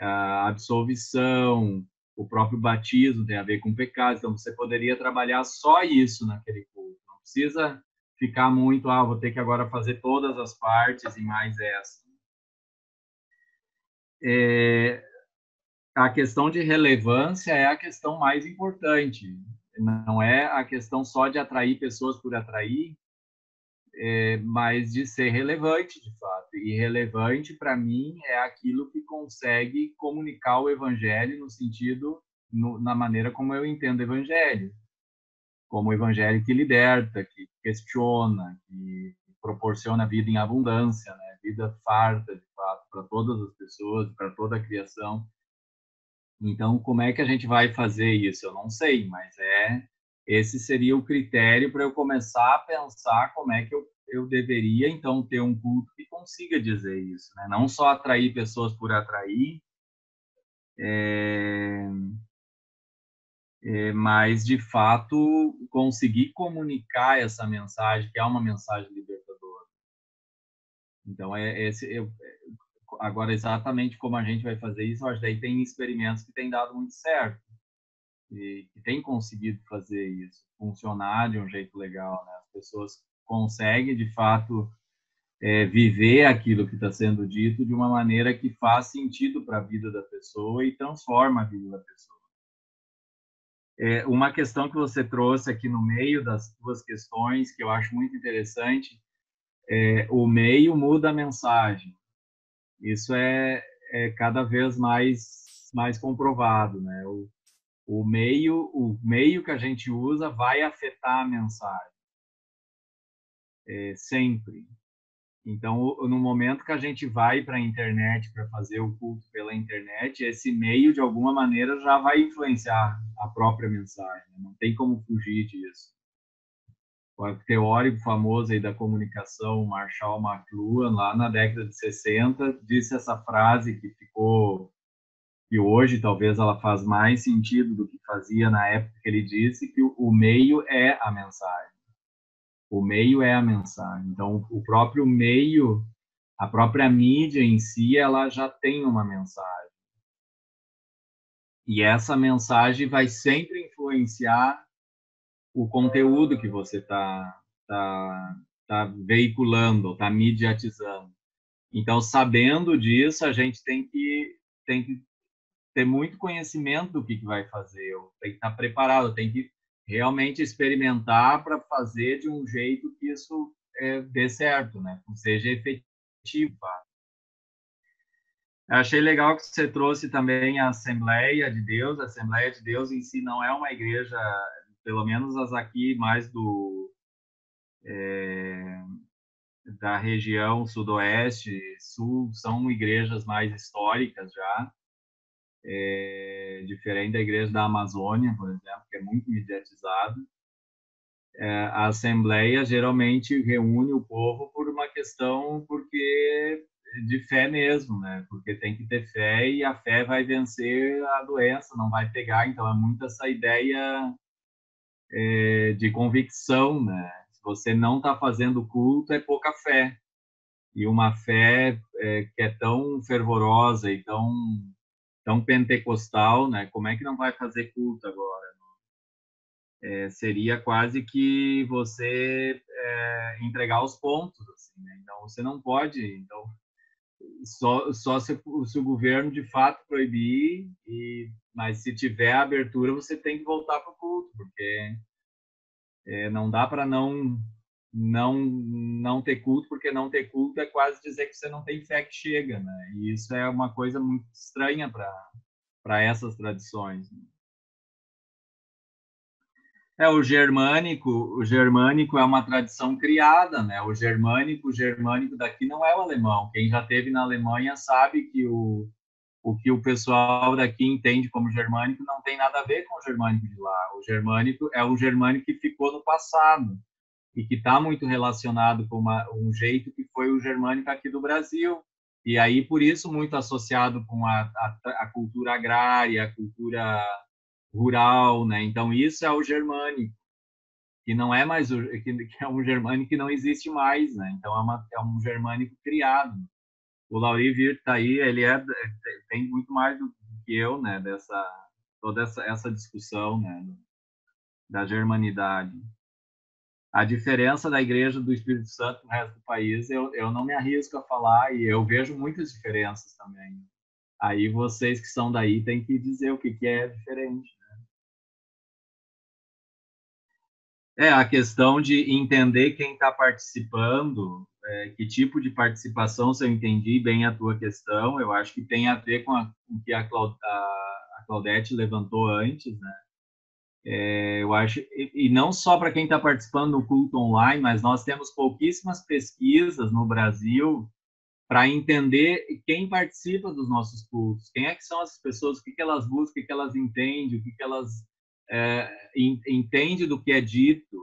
B: absolvição, o próprio batismo tem a ver com pecados, então você poderia trabalhar só isso naquele culto. Não precisa ficar muito, vou ter que agora fazer todas as partes e mais essa. A questão de relevância é a questão mais importante. Não é a questão só de atrair pessoas por atrair, mas de ser relevante, de fato. E relevante, para mim, é aquilo que consegue comunicar o evangelho no sentido, na maneira como eu entendo o evangelho. Como o evangelho que liberta, que questiona, que proporciona vida em abundância, né? Vida farta, de fato, para todas as pessoas, para toda a criação. Então, como é que a gente vai fazer isso? Eu não sei, mas esse seria o critério para eu começar a pensar como é que eu deveria, então, ter um culto que consiga dizer isso, né? Não só atrair pessoas por atrair, mas, de fato, conseguir comunicar essa mensagem, que é uma mensagem libertadora. Então, agora, exatamente como a gente vai fazer isso, eu acho que daí tem experimentos que têm dado muito certo. E tem conseguido fazer isso, funcionar de um jeito legal, né? As pessoas conseguem, de fato, viver aquilo que está sendo dito de uma maneira que faz sentido para a vida da pessoa e transforma a vida da pessoa. Uma questão que você trouxe aqui no meio das duas questões, que eu acho muito interessante, o meio muda a mensagem. Isso é cada vez mais comprovado, né? O meio que a gente usa vai afetar a mensagem. Sempre. Então, no momento que a gente vai para a internet para fazer o culto pela internet, esse meio, de alguma maneira, já vai influenciar a própria mensagem. Não tem como fugir disso. O teórico famoso aí da comunicação, Marshall McLuhan, lá na década de 60, disse essa frase que ficou, que hoje talvez ela faz mais sentido do que fazia na época que ele disse, que o meio é a mensagem. O meio é a mensagem. Então, o próprio meio, a própria mídia em si, ela já tem uma mensagem. E essa mensagem vai sempre influenciar o conteúdo que você está veiculando, está mediatizando. Então, sabendo disso, a gente tem que ter muito conhecimento do que vai fazer, tem que estar preparado, tem que realmente experimentar para fazer de um jeito que isso dê certo, né? Seja efetivo. Eu achei legal que você trouxe também a Assembleia de Deus. A Assembleia de Deus em si não é uma igreja, pelo menos as aqui mais da região sudoeste, sul, são igrejas mais históricas já, diferente da igreja da Amazônia, por exemplo, que é muito mediatizada. A Assembleia geralmente reúne o povo por uma questão de fé mesmo, né? Porque tem que ter fé e a fé vai vencer a doença, não vai pegar. Então é muito essa ideia de convicção, né? Se você não está fazendo culto, é pouca fé. E uma fé que é tão fervorosa e tão pentecostal, né? Como é que não vai fazer culto agora? Seria quase que você entregar os pontos, assim, né? Então você não pode, então só se o governo de fato proibir, mas se tiver abertura você tem que voltar para o culto, porque não dá para não ter culto, porque não ter culto é quase dizer que você não tem fé que chega, né? E isso é uma coisa muito estranha para essas tradições, né? O germânico é uma tradição criada, né? O germânico daqui não é o alemão. Quem já esteve na Alemanha sabe que o que o pessoal daqui entende como germânico não tem nada a ver com o germânico de lá. O germânico é o germânico que ficou no passado e que está muito relacionado com um jeito que foi o germânico aqui do Brasil. E aí, por isso, muito associado com a cultura agrária, a cultura rural, né? Então, isso é o germânico, que não é mais que é um germânico que não existe mais, né? Então, é um germânico criado. O Lauri Wirth tá aí, ele tem muito mais do que eu, né? Toda essa discussão, né? Da germanidade. A diferença da Igreja do Espírito Santo no resto do país, eu não me arrisco a falar, e eu vejo muitas diferenças também. Aí vocês que são daí têm que dizer o que é diferente. A questão de entender quem está participando, que tipo de participação, se eu entendi bem a tua questão, eu acho que tem a ver com o que a Claudete levantou antes, né? Eu acho, e não só para quem está participando no culto online, mas nós temos pouquíssimas pesquisas no Brasil para entender quem participa dos nossos cultos, quem é que são essas pessoas, o que elas buscam, o que elas entendem, o que elas entendem do que é dito.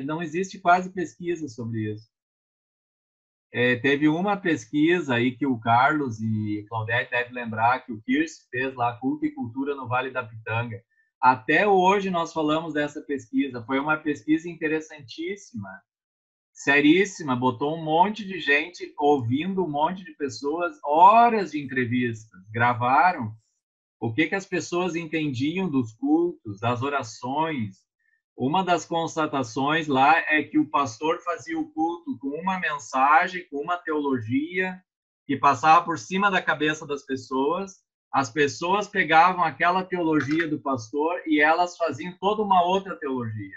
B: Não existe quase pesquisa sobre isso. Teve uma pesquisa aí que o Carlos e Claudete devem lembrar, que o Kirsch fez lá, Culto e Cultura no Vale da Pitanga. Até hoje nós falamos dessa pesquisa. Foi uma pesquisa interessantíssima, seríssima, botou um monte de gente ouvindo, um monte de pessoas, horas de entrevistas, gravaram o que as pessoas entendiam dos cultos, das orações. Uma das constatações lá é que o pastor fazia o culto com uma mensagem, com uma teologia, que passava por cima da cabeça das pessoas. As pessoas pegavam aquela teologia do pastor e elas faziam toda uma outra teologia.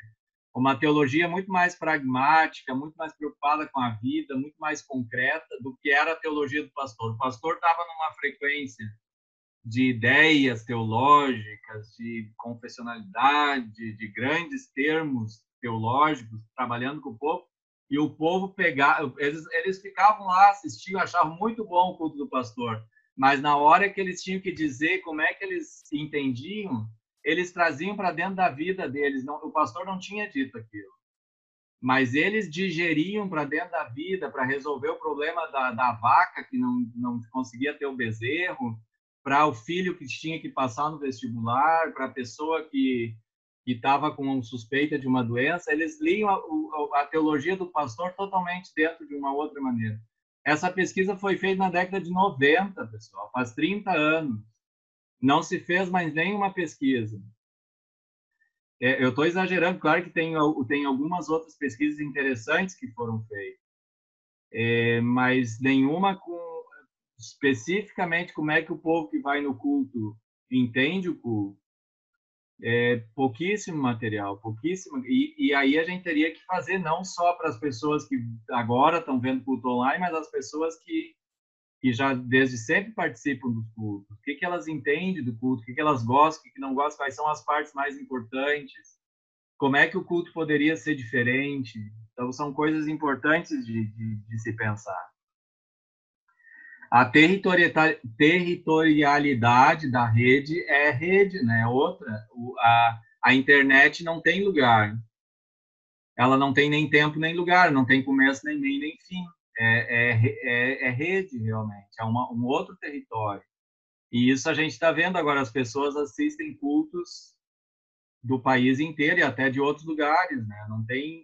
B: Uma teologia muito mais pragmática, muito mais preocupada com a vida, muito mais concreta do que era a teologia do pastor. O pastor estava numa frequência de ideias teológicas, de confessionalidade, de grandes termos teológicos, trabalhando com o povo, e o povo pegava, eles ficavam lá, assistiam, achavam muito bom o culto do pastor, mas na hora que eles tinham que dizer como é que eles entendiam, eles traziam para dentro da vida deles. Não, o pastor não tinha dito aquilo, mas eles digeriam para dentro da vida, para resolver o problema da vaca que não conseguia ter o bezerro, para o filho que tinha que passar no vestibular, para a pessoa que estava com suspeita de uma doença. Eles liam a teologia do pastor totalmente dentro de uma outra maneira. Essa pesquisa foi feita na década de 90, pessoal, faz 30 anos. Não se fez mais nenhuma pesquisa. Eu estou exagerando, claro que tem algumas outras pesquisas interessantes que foram feitas, mas nenhuma com especificamente como é que o povo que vai no culto entende o culto. Pouquíssimo material, pouquíssimo. E aí a gente teria que fazer não só para as pessoas que agora estão vendo culto online, mas as pessoas que já desde sempre participam dos cultos. O que elas entendem do culto, o que elas gostam, o que não gostam, quais são as partes mais importantes, como é que o culto poderia ser diferente. Então, são coisas importantes de se pensar. A territorialidade da rede é rede, né? Outra, a internet não tem lugar. Ela não tem nem tempo nem lugar, não tem começo nem meio nem fim. É rede, realmente. É um outro território. E isso a gente está vendo agora. As pessoas assistem cultos do país inteiro e até de outros lugares, né?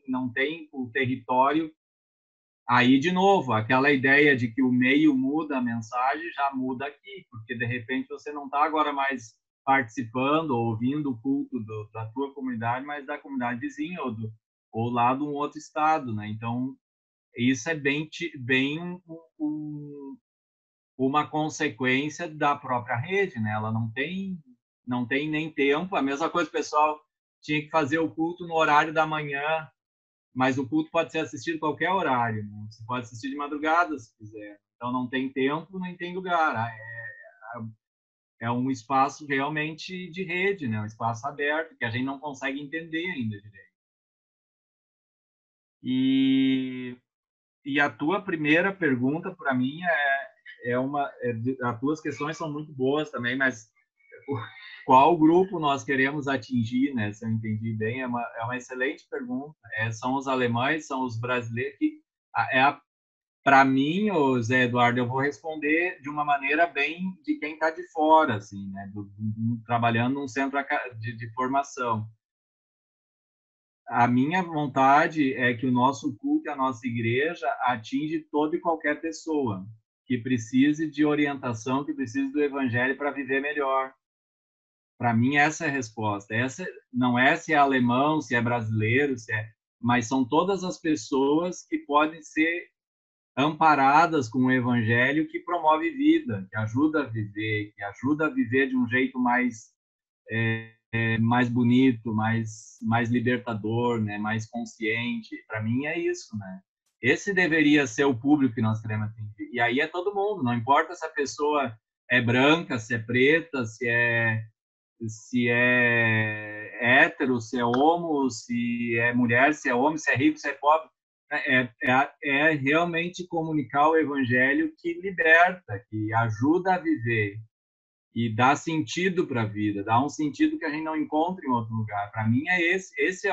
B: Não tem o território. Aí, de novo, aquela ideia de que o meio muda a mensagem já muda aqui, porque, de repente, você não está agora mais participando ou ouvindo o culto da tua comunidade, mas da comunidade vizinha ou lá de um outro estado, né? Então, isso é bem uma consequência da própria rede, né? Ela não tem nem tempo. A mesma coisa, o pessoal tinha que fazer o culto no horário da manhã, mas o culto pode ser assistido em qualquer horário, né? Você pode assistir de madrugada, se quiser. Então, não tem tempo, nem tem lugar. É um espaço realmente de rede, né? Um espaço aberto, que a gente não consegue entender ainda direito. E a tua primeira pergunta, para mim, as tuas questões são muito boas também, mas qual grupo nós queremos atingir, né? Se eu entendi bem, é uma excelente pergunta. São os alemães, são os brasileiros que para mim, Zé Eduardo, eu vou responder de uma maneira bem de quem está de fora, assim, né? Trabalhando num centro de formação. A minha vontade é que o nosso culto, a nossa igreja, atinge toda e qualquer pessoa que precise de orientação, que precise do evangelho para viver melhor. Para mim, essa é a resposta. Essa não é se é alemão, se é brasileiro, mas são todas as pessoas que podem ser amparadas com o evangelho que promove vida, que ajuda a viver de um jeito mais bonito, mais libertador, né? Mais consciente. Para mim é isso, né? Esse deveria ser o público que nós queremos atingir. E aí é todo mundo, não importa se a pessoa é branca, se é preta, se é hétero, se é homo, se é mulher, se é homem, se é rico, se é pobre. É realmente comunicar o evangelho que liberta, que ajuda a viver e dá sentido para a vida, dá um sentido que a gente não encontra em outro lugar. Para mim é esse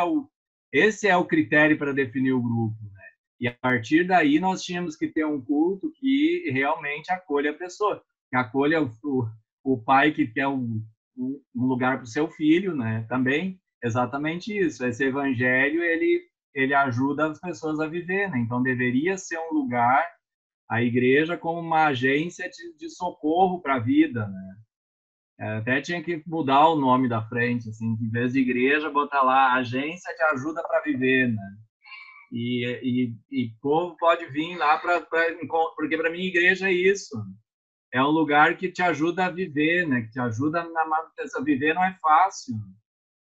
B: é o critério para definir o grupo, né? E a partir daí nós tínhamos que ter um culto que realmente acolha a pessoa, que acolha o pai que quer um lugar para o seu filho, né? Também exatamente isso. Esse evangelho ele ajuda as pessoas a viver, né? Então deveria ser um lugar, a igreja como uma agência de socorro para a vida, né? Até tinha que mudar o nome da frente, assim, em vez de igreja, botar lá agência de ajuda para viver, né? E o povo pode vir lá porque para mim igreja é isso. É um lugar que te ajuda a viver, né? Que te ajuda na manutenção. Viver não é fácil.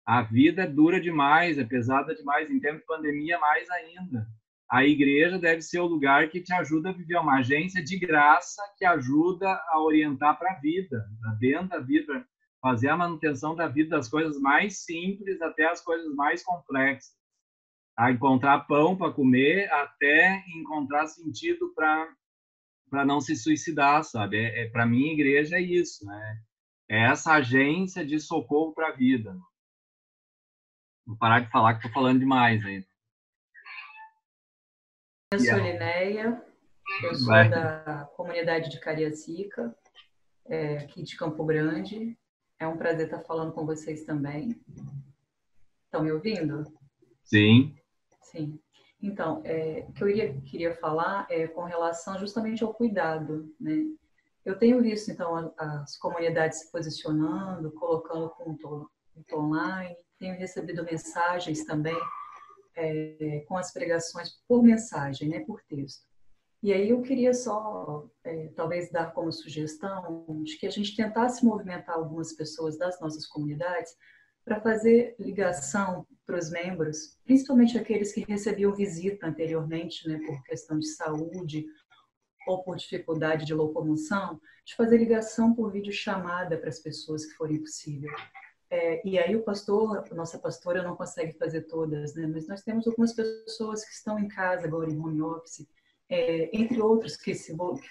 B: A vida é dura demais, é pesada demais. Em tempo de pandemia, mais ainda. A igreja deve ser o lugar que te ajuda a viver, uma agência de graça que ajuda a orientar para a vida, para dentro da vida, fazer a manutenção da vida, das coisas mais simples até as coisas mais complexas. a encontrar pão para comer até encontrar sentido para não se suicidar, sabe? Para mim, igreja é isso, né? É essa agência de socorro para a vida. Vou parar de falar que estou falando demais aí.
G: Eu sou Linéia, eu sou da comunidade de Cariacica, aqui de Campo Grande. É um prazer estar falando com vocês também. Estão me ouvindo?
B: Sim.
G: Sim. Então, o que eu queria falar é com relação justamente ao cuidado, né? Eu tenho visto, então, as comunidades se posicionando, colocando ponto online, tenho recebido mensagens também com as pregações por mensagem, né, por texto. E aí eu queria só, talvez, dar como sugestão de que a gente tentasse movimentar algumas pessoas das nossas comunidades para fazer ligação para os membros, principalmente aqueles que recebiam visita anteriormente, né, por questão de saúde ou por dificuldade de locomoção, de fazer ligação por videochamada para as pessoas que forem possível. E aí a nossa pastora não consegue fazer todas, né, mas nós temos algumas pessoas que estão em casa agora em home office, entre outros que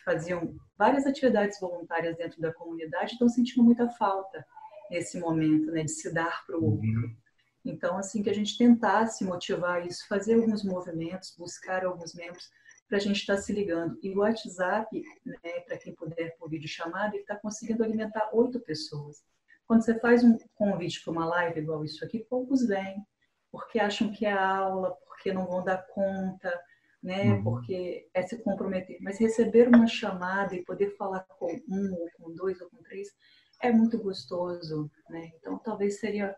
G: faziam várias atividades voluntárias dentro da comunidade, estão sentindo muita falta nesse momento, né, de se dar para o outro. Então, assim, que a gente tentasse motivar isso, fazer alguns movimentos, buscar alguns membros para a gente estar se ligando. E o WhatsApp, né, para quem puder por videochamada, ele está conseguindo alimentar 8 pessoas. Quando você faz um convite para uma live igual isso aqui, poucos vêm, porque acham que é aula, porque não vão dar conta, né? Porque é se comprometer. Mas receber uma chamada e poder falar com um, ou com 2, ou com 3, é muito gostoso, né? Então, talvez seria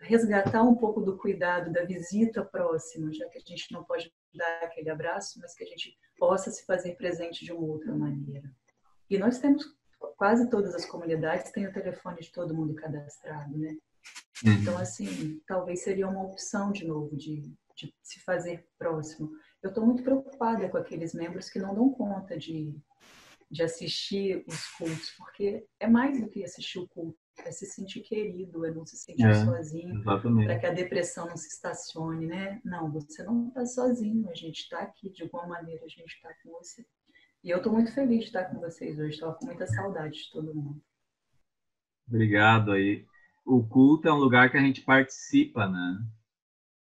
G: resgatar um pouco do cuidado da visita próxima, já que a gente não pode dar aquele abraço, mas que a gente possa se fazer presente de uma outra maneira. E nós temos, quase todas as comunidades têm o telefone de todo mundo cadastrado, né? Então, assim, talvez seria uma opção, de novo, de se fazer próximo. Eu estou muito preocupada com aqueles membros que não dão conta de assistir os cultos, porque é mais do que assistir o culto, é se sentir querido, é não se sentir sozinho, para que a depressão não se estacione, né? Não, você não está sozinho, a gente está aqui, de alguma maneira a gente está com você. E eu estou muito feliz de estar com vocês hoje, estava com muita saudade de todo mundo.
B: Obrigado aí. O culto é um lugar que a gente participa, né?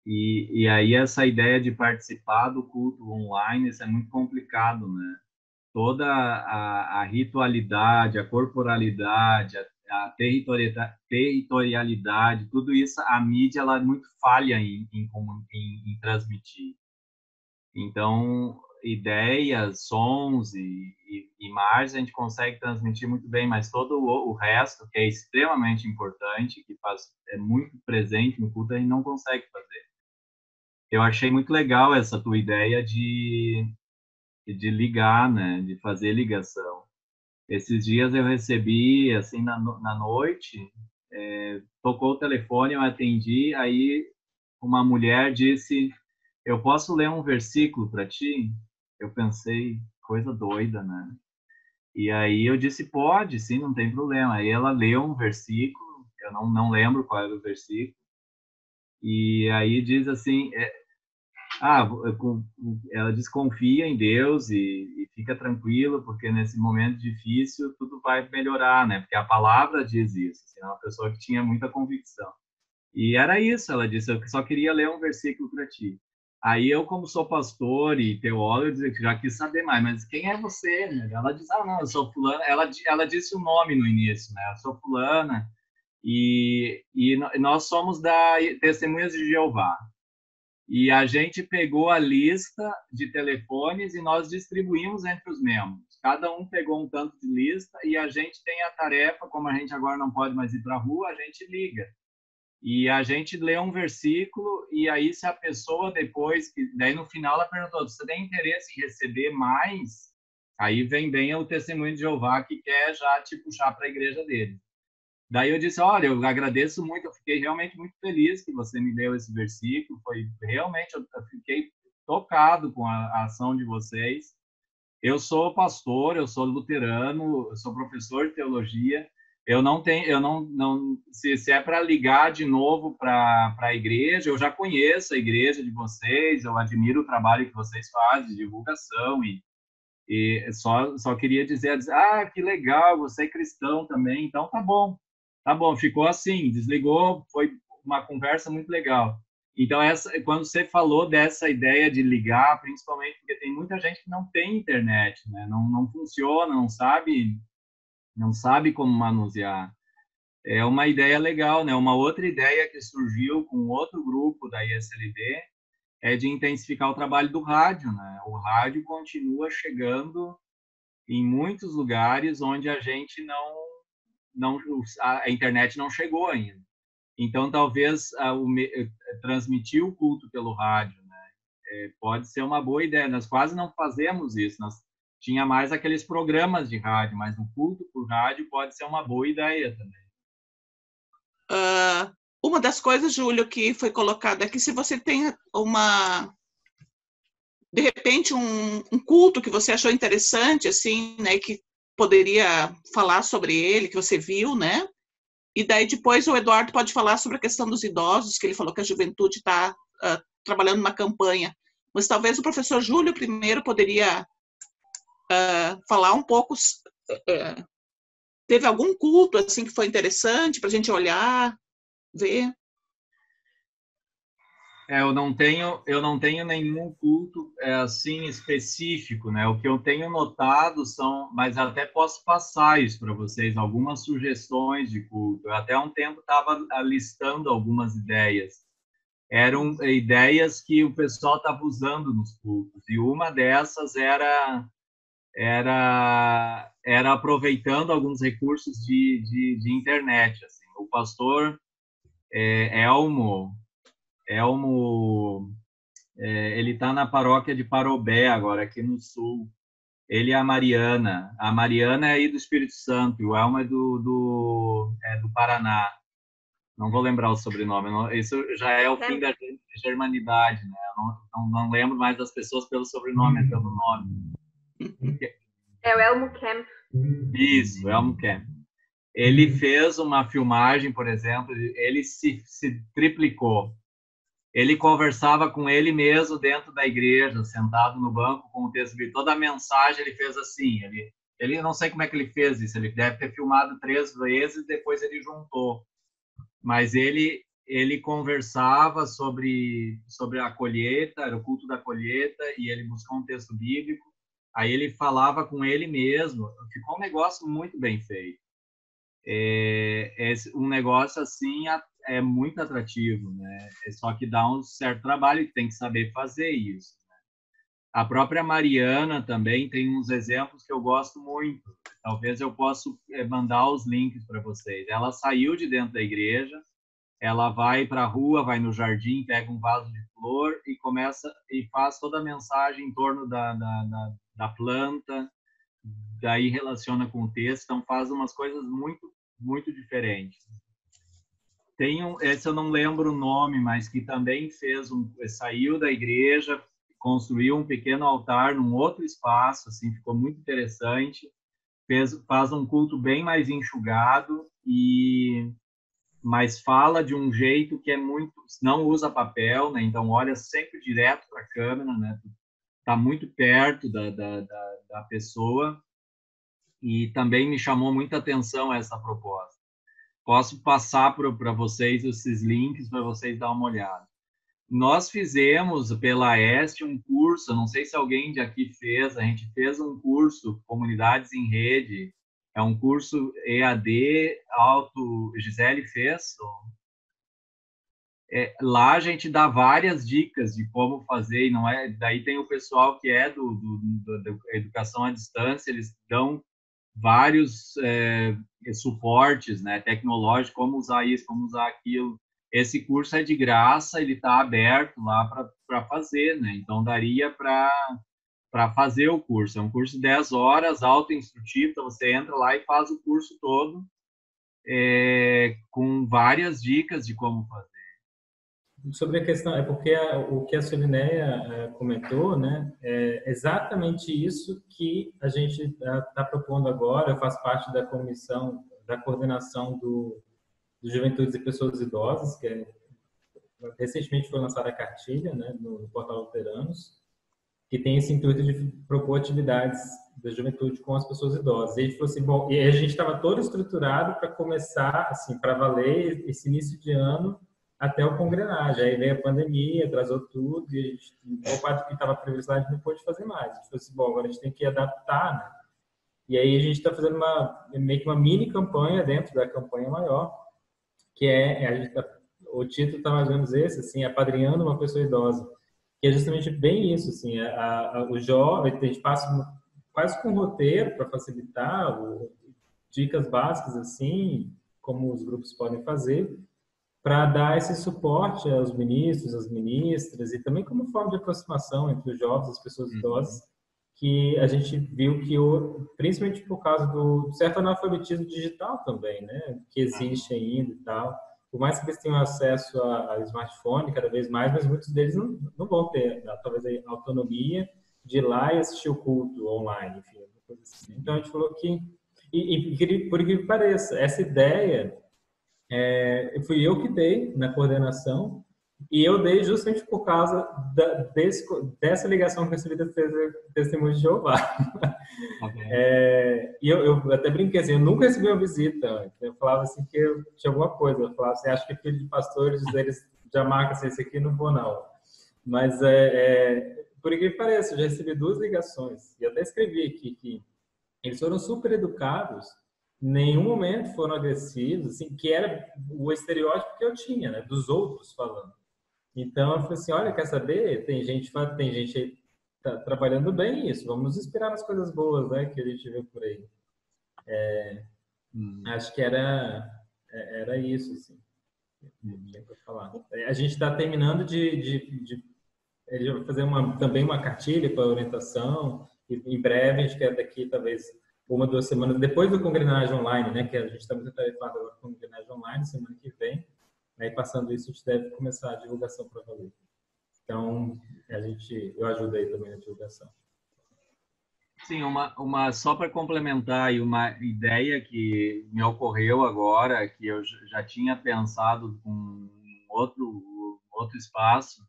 B: E aí essa ideia de participar do culto online, isso é muito complicado, né? Toda a ritualidade, a corporalidade, a territorialidade, tudo isso, a mídia ela é muito falha em transmitir. Então, ideias, sons e imagens a gente consegue transmitir muito bem, mas todo o resto, que é extremamente importante, que é muito presente no culto, a gente não consegue fazer. Eu achei muito legal essa tua ideia de ligar, né, de fazer ligação. Esses dias eu recebi, assim, na noite, tocou o telefone, eu atendi, aí uma mulher disse: eu posso ler um versículo para ti? Eu pensei, coisa doida, né? E aí eu disse, pode, sim, não tem problema. Aí ela leu um versículo, eu não lembro qual era o versículo, e aí diz assim, ela diz, confia em Deus e fica tranquilo, porque nesse momento difícil tudo vai melhorar, né? Porque a palavra diz isso, assim, é uma pessoa que tinha muita convicção. E era isso, ela disse, eu só queria ler um versículo para ti. Aí eu, como sou pastor e teólogo, já quis saber mais, mas quem é você? Ela diz, não, eu sou fulana. Ela disse o nome no início, né? Eu sou fulana e nós somos da Testemunhas de Jeová. E a gente pegou a lista de telefones e nós distribuímos entre os membros. Cada um pegou um tanto de lista e a gente tem a tarefa, como a gente agora não pode mais ir para a rua, a gente liga. E a gente lê um versículo e aí se a pessoa depois, daí no final ela perguntou, você tem interesse em receber mais? Aí vem bem o Testemunho de Jeová que quer já te puxar para a igreja dele. Daí eu disse, olha, eu agradeço muito, eu fiquei realmente muito feliz que você me deu esse versículo, foi realmente, eu fiquei tocado com a ação de vocês. Eu sou pastor, eu sou luterano, eu sou professor de teologia, Eu não tenho, se é para ligar de novo para a igreja, eu já conheço a igreja de vocês, eu admiro o trabalho que vocês fazem de divulgação e só queria dizer, que legal, você é cristão também, então tá bom, ficou assim, desligou, foi uma conversa muito legal. Então, quando você falou dessa ideia de ligar, principalmente porque tem muita gente que não tem internet, né? Não funciona, não sabe como manusear. É uma ideia legal, né? Uma outra ideia que surgiu com outro grupo da ISLD é de intensificar o trabalho do rádio, né? O rádio continua chegando em muitos lugares onde a gente a internet não chegou ainda. Então, talvez transmitir o culto pelo rádio, né? Pode ser uma boa ideia. Nós quase não fazemos isso. Nós tinha mais aqueles programas de rádio, mas o culto por rádio pode ser uma boa ideia também.
C: Uma das coisas, Júlio, que foi colocada aqui, se você tem de repente, um culto que você achou interessante, assim, né, que poderia falar sobre ele, que você viu, né? E daí depois o Eduardo pode falar sobre a questão dos idosos, que ele falou que a juventude está trabalhando numa campanha. Mas talvez o professor Júlio primeiro poderia falar um pouco. Teve algum culto assim que foi interessante para a gente olhar, ver?
B: Eu não tenho nenhum culto assim específico, né? O que eu tenho notado mas até posso passar isso para vocês, algumas sugestões de culto. Eu até há um tempo estava listando algumas ideias. Eram ideias que o pessoal estava usando nos cultos, e uma dessas era aproveitando alguns recursos de internet. Assim. O pastor Elmo, ele está na paróquia de Parobé agora, aqui no sul. Ele e a Mariana. A Mariana é aí do Espírito Santo, e o Elmo é do Paraná. Não vou lembrar o sobrenome. Isso já é o fim da germanidade, né? Não lembro mais das pessoas pelo sobrenome, é pelo nome.
H: É o Elmo Kemp.
B: Isso, Elmo Kemp. Ele fez uma filmagem, por exemplo, ele se triplicou. Ele conversava com ele mesmo dentro da igreja, sentado no banco com o texto bíblico. Toda a mensagem ele fez assim. Ele não sei como é que ele fez isso. Ele deve ter filmado 3 vezes, depois ele juntou. Mas ele conversava sobre a colheita, era o culto da colheita, e ele buscou um texto bíblico. Aí ele falava com ele mesmo. Ficou um negócio muito bem feito. Um negócio assim é muito atrativo, né? Só que dá um certo trabalho, que tem que saber fazer isso. Né? A própria Mariana também tem uns exemplos que eu gosto muito. Talvez eu possa mandar os links para vocês. Ela saiu de dentro da igreja, ela vai para a rua, vai no jardim, pega um vaso de flor e começa e faz toda a mensagem em torno da planta, daí relaciona com o texto, então faz umas coisas muito, muito diferentes. Tem esse eu não lembro o nome, mas que também saiu da igreja, construiu um pequeno altar num outro espaço, assim, ficou muito interessante, faz um culto bem mais enxugado, mas fala de um jeito que é muito, não usa papel, né? Então olha sempre direto para a câmera, né? Tá muito perto da pessoa, e também me chamou muita atenção essa proposta. Posso passar para vocês esses links para vocês dar uma olhada. Nós fizemos pela Este um curso, não sei se alguém de aqui fez, a gente fez um curso Comunidades em Rede, é um curso EAD, Gisele fez. Lá a gente dá várias dicas de como fazer, e não é, daí tem o pessoal que é da educação à distância, eles dão vários suportes, né, tecnológicos, como usar isso, como usar aquilo. Esse curso é de graça, ele está aberto lá para fazer, né? Então daria para fazer o curso. É um curso de 10 horas, auto-instrutivo, então você entra lá e faz o curso todo, com várias dicas de como fazer.
D: Sobre a questão, é porque o que a Solinéia comentou, né, é exatamente isso que a gente está propondo agora. Eu faço parte da comissão da coordenação do Juventudes e Pessoas Idosas, que recentemente foi lançada a cartilha, né, no Portal Luteranos, que tem esse intuito de propor atividades da juventude com as pessoas idosas. E a gente falou assim, bom, e a gente estava todo estruturado para começar, assim, para valer esse início de ano até o congrenagem. Aí veio a pandemia, atrasou tudo, e a gente, boa parte do que estava previsto lá, a gente não pôde fazer mais. A gente falou assim, bom, agora a gente tem que adaptar, né? E aí a gente está fazendo meio que uma mini campanha dentro da campanha maior, que o título está mais ou menos esse, assim, apadrinhando uma pessoa idosa, que é justamente bem isso, assim, o jovem, a gente passa quase com um roteiro para facilitar, dicas básicas, assim, como os grupos podem fazer, para dar esse suporte aos ministros, às ministras, e também como forma de aproximação entre os jovens e as pessoas idosas, que a gente viu que, principalmente por causa do certo analfabetismo digital também, né, que existe ainda e tal, por mais que eles tenham acesso a smartphone cada vez mais, mas muitos deles não vão ter, talvez, a autonomia de ir lá e assistir o culto online, enfim, coisa assim. Então, a gente falou que, por incrível que pareça, essa ideia fui eu que dei na coordenação, e eu dei justamente por causa dessa ligação que eu recebi do Testemunho de Jeová. E eu até brinquei assim, eu nunca recebi uma visita. Eu falava assim que eu tinha alguma coisa. Eu falava assim, acho que filho de pastores, eles já marcam assim, esse aqui não vou não. Mas, por incrível que pareça, eu já recebi 2 ligações. E eu até escrevi aqui que eles foram super educados, em nenhum momento foram agressivos, assim, que era o estereótipo que eu tinha, né, dos outros falando. Então, eu falei assim, olha, quer saber? Tem gente aí tá trabalhando bem isso, vamos nos inspirar nas coisas boas, né, que a gente vê por aí. Acho que era isso, assim, para falar. A gente está terminando de fazer também uma cartilha para orientação, e em breve a gente quer daqui, talvez, 1 ou 2 semanas, depois do congrenagem online, né, que a gente está muito atarefado agora com o congrenagem online, semana que vem. Aí, passando isso, a gente deve começar a divulgação para valer. Então, eu ajudo aí também na divulgação.
B: Sim, só para complementar aí, uma ideia que me ocorreu agora, que eu já tinha pensado com outro espaço,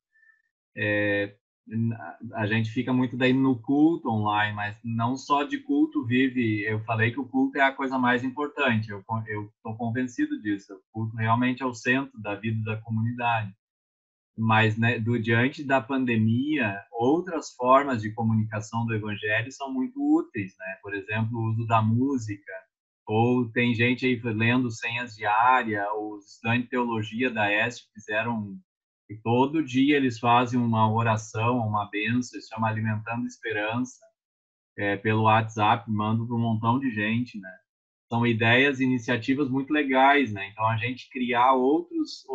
B: a gente fica muito daí no culto online, mas não só de culto vive. Eu falei que o culto é a coisa mais importante, eu estou convencido disso. O culto realmente é o centro da vida da comunidade. Mas, né, diante da pandemia, outras formas de comunicação do evangelho são muito úteis, né? Por exemplo, o uso da música, ou tem gente aí lendo senhas diárias, os estudantes de teologia da EST fizeram. E todo dia eles fazem uma oração, uma bênção, se chama Alimentando Esperança, pelo WhatsApp, mandam para um montão de gente, né? São ideias, iniciativas muito legais, né? Então, a gente criar outros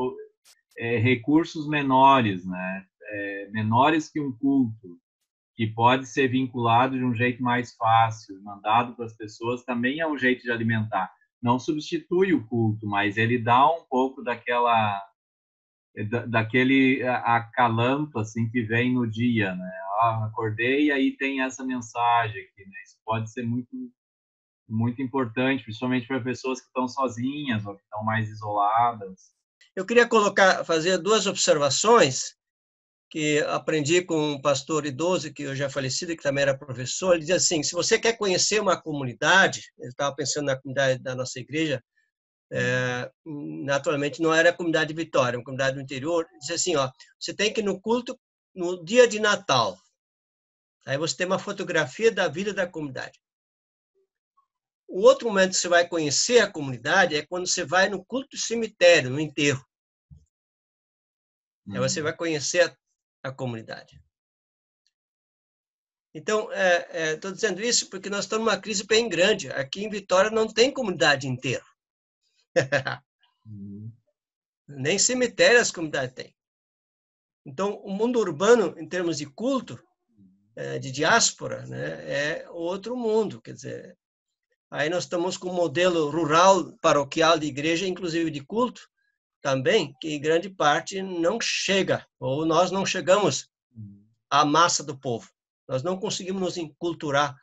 B: recursos menores, né? Menores que um culto, que pode ser vinculado de um jeito mais fácil, mandado para as pessoas, também é um jeito de alimentar. Não substitui o culto, mas ele dá um pouco daquele acalanto assim que vem no dia, né? Acordei e aí tem essa mensagem aqui, né? Isso pode ser muito muito importante, principalmente para pessoas que estão sozinhas ou que estão mais isoladas.
A: Eu queria fazer 2 observações que aprendi com um pastor idoso que hoje é falecido, que também era professor. Ele dizia assim: se você quer conhecer uma comunidade, ele estava pensando na comunidade da nossa igreja. Naturalmente não era a comunidade de Vitória, uma comunidade do interior. Diz assim, você tem que ir no culto no dia de Natal. Aí você tem uma fotografia da vida da comunidade. O outro momento que você vai conhecer a comunidade é quando você vai no culto do cemitério, no enterro. Aí você vai conhecer a comunidade. Então, estou dizendo isso porque nós estamos numa crise bem grande. Aqui em Vitória não tem comunidade de enterro. Nem cemitério as comunidades têm. Então, o mundo urbano, em termos de culto, de diáspora, né, é outro mundo. Quer dizer, aí nós estamos com um modelo rural, paroquial de igreja, inclusive de culto, também, que em grande parte não chega, ou nós não chegamos à massa do povo. Nós não conseguimos nos enculturar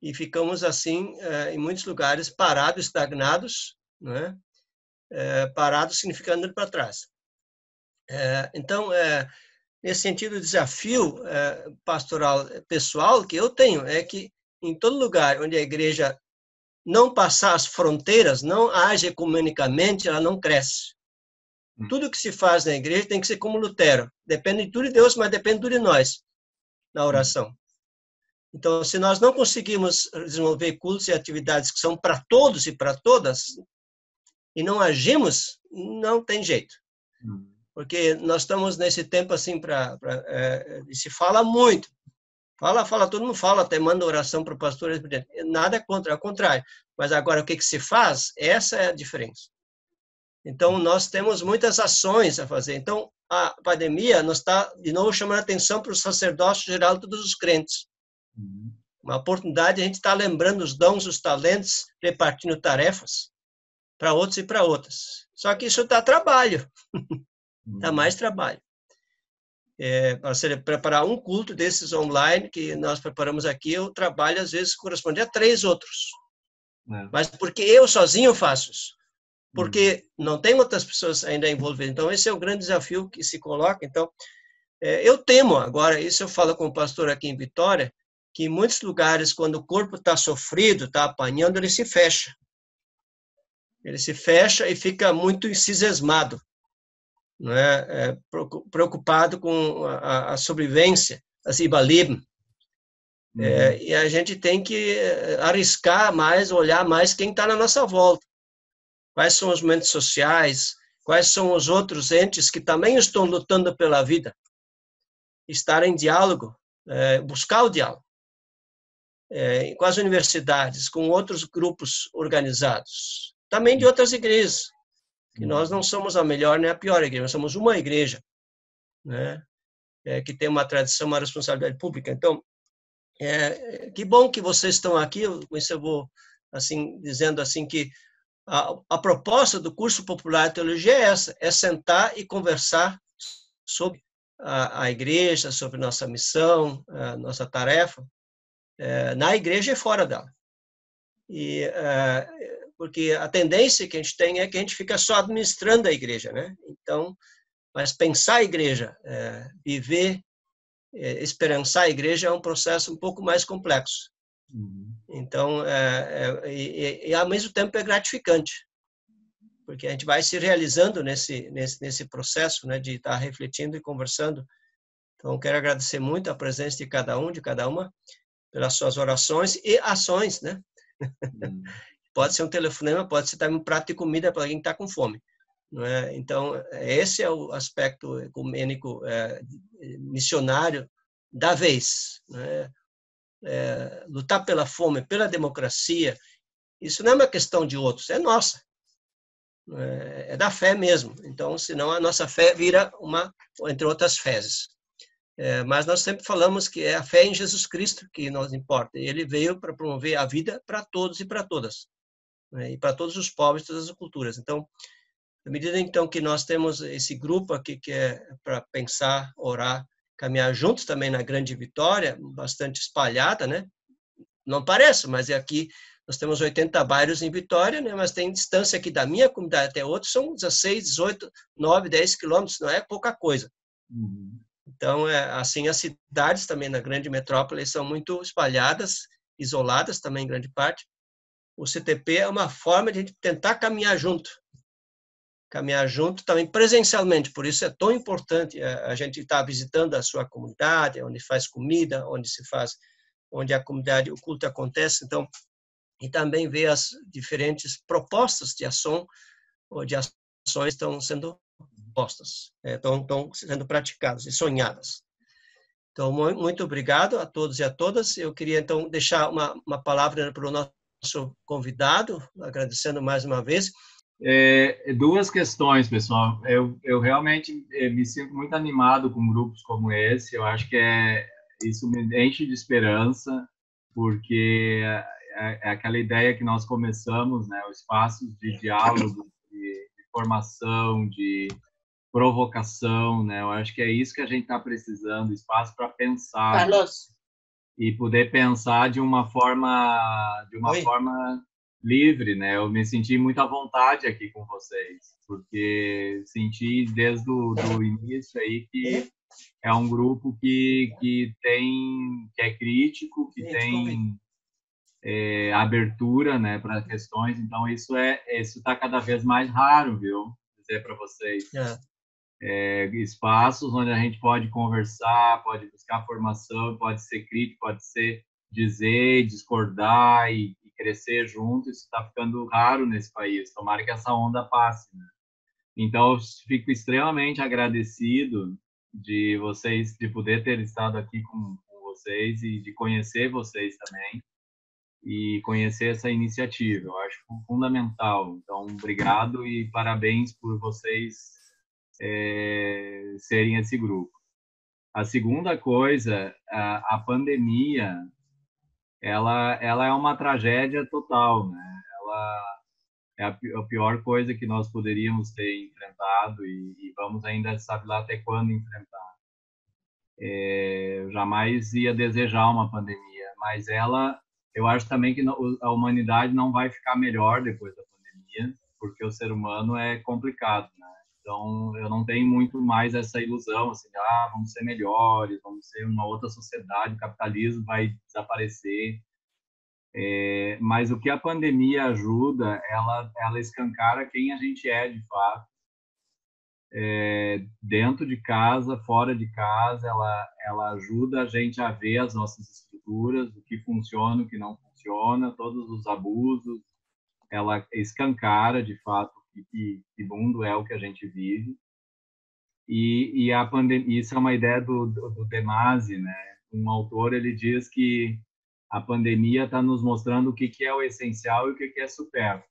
A: e ficamos assim, em muitos lugares, parados, estagnados, né? Parados significa andando para trás. Então, nesse sentido, o desafio pastoral pessoal que eu tenho é que em todo lugar onde a igreja não passar as fronteiras, não age ecumenicamente, ela não cresce. Tudo que se faz na igreja tem que ser como Lutero. Depende de tudo de Deus, mas depende tudo de nós, na oração. Então, se nós não conseguimos desenvolver cultos e atividades que são para todos e para todas, e não agimos, não tem jeito. Porque nós estamos nesse tempo assim, se fala muito. Fala, todo mundo fala, até manda oração para o pastor. Nada contra, ao contrário. Mas agora, o que se faz? Essa é a diferença. Então, nós temos muitas ações a fazer. Então, a pandemia nos está, de novo, chamando a atenção para o sacerdócio geral de todos os crentes. Uma oportunidade de a gente estar lembrando os dons, os talentos, repartindo tarefas para outros e para outras. Só que isso dá trabalho. Dá mais trabalho. Para preparar um culto desses online que nós preparamos aqui, o trabalho, às vezes, corresponde a 3 outros. Mas porque eu sozinho faço isso. Porque não tem outras pessoas ainda envolvidas. Então, esse é o grande desafio que se coloca. Então, eu temo agora, isso eu falo com o pastor aqui em Vitória, que em muitos lugares, quando o corpo está sofrido, está apanhando, ele se fecha. Ele se fecha e fica muito encisesmado, não é? Preocupado com a sobrevivência, a Zibalib. E a gente tem que arriscar mais, olhar mais quem está na nossa volta. Quais são os movimentos sociais, quais são os outros entes que também estão lutando pela vida. Estar em diálogo, buscar o diálogo. Com as universidades, com outros grupos organizados. Também de outras igrejas. Que nós não somos a melhor nem a pior igreja, nós somos uma igreja, né? Que tem uma tradição, uma responsabilidade pública. Então, que bom que vocês estão aqui. Com isso eu vou assim, dizendo assim que a proposta do curso popular de teologia é essa, é sentar e conversar sobre a igreja, sobre nossa missão, nossa tarefa, na igreja e fora dela. Porque a tendência que a gente tem é que a gente fica só administrando a igreja, né? Então, mas pensar a igreja, viver, esperançar a igreja é um processo um pouco mais complexo. Então, e ao mesmo tempo é gratificante, porque a gente vai se realizando nesse processo, né, de estar refletindo e conversando. Então, quero agradecer muito a presença de cada um, de cada uma, pelas suas orações e ações, né? Pode ser um telefonema, pode ser também um prato de comida para alguém que está com fome. Não é? Então, esse é o aspecto ecumênico, missionário da vez. Não é? Lutar pela fome, pela democracia, isso não é uma questão de outros, é nossa. É da fé mesmo. Então, senão a nossa fé vira entre outras fezes. Mas nós sempre falamos que é a fé em Jesus Cristo que nos importa. Ele veio para promover a vida para todos e para todas, né? E para todos os povos e todas as culturas. Então, à medida então que nós temos esse grupo aqui que é para pensar, orar, caminhar juntos também na grande Vitória, bastante espalhada, né? Não parece, mas aqui nós temos 80 bairros em Vitória, né? Mas tem distância aqui da minha comunidade até outros, são 16, 18, 9, 10 quilômetros, não é pouca coisa. Então, assim, as cidades também na grande metrópole são muito espalhadas, isoladas também em grande parte. O CTP é uma forma de a gente tentar caminhar junto também presencialmente. Por isso é tão importante a gente estar visitando a sua comunidade, onde faz comida, onde a comunidade, o culto acontece. Então, e também ver as diferentes propostas de ação ou de ações estão sendo postas, estão sendo praticadas e sonhadas. Então, muito obrigado a todos e a todas. Eu queria, então, deixar uma palavra para o nosso convidado, agradecendo mais uma vez.
B: Duas questões, pessoal. Eu realmente me sinto muito animado com grupos como esse. Eu acho que isso me enche de esperança, porque é aquela ideia que nós começamos, né? Os espaços de diálogo, de formação, de provocação, né? Eu acho que é isso que a gente está precisando, espaço para pensar.
C: Carlos.
B: e poder pensar de uma forma livre, né? Eu me senti muito à vontade aqui com vocês, porque senti desde o do início aí que é um grupo que é crítico, que tem abertura, né, para questões. Então isso está cada vez mais raro, viu? Dizer para vocês. Espaços onde a gente pode conversar, pode buscar formação, pode ser crítico, pode ser dizer, discordar e crescer junto. Isso está ficando raro nesse país. Tomara que essa onda passe, né? Então, eu fico extremamente agradecido de vocês, de poder ter estado aqui com vocês e de conhecer vocês também e conhecer essa iniciativa. Eu acho fundamental. Então, obrigado e parabéns por vocês serem esse grupo. A segunda coisa, a pandemia, ela é uma tragédia total, né? Ela é a pior coisa que nós poderíamos ter enfrentado e vamos ainda sabe lá até quando enfrentar. Eu jamais ia desejar uma pandemia, mas eu acho também que a humanidade não vai ficar melhor depois da pandemia, porque o ser humano é complicado, né? Então, eu não tenho muito mais essa ilusão, assim, vamos ser melhores, vamos ser uma outra sociedade, o capitalismo vai desaparecer. Mas o que a pandemia ajuda, ela escancara quem a gente é de fato. Dentro de casa, fora de casa, ela ajuda a gente a ver as nossas estruturas, o que funciona, o que não funciona, todos os abusos. Ela escancara, de fato, que mundo é o que a gente vive. E a pandemia, isso é uma ideia do De Masi, né? Um autor, ele diz que a pandemia está nos mostrando o que é o essencial e o que é supérfluo.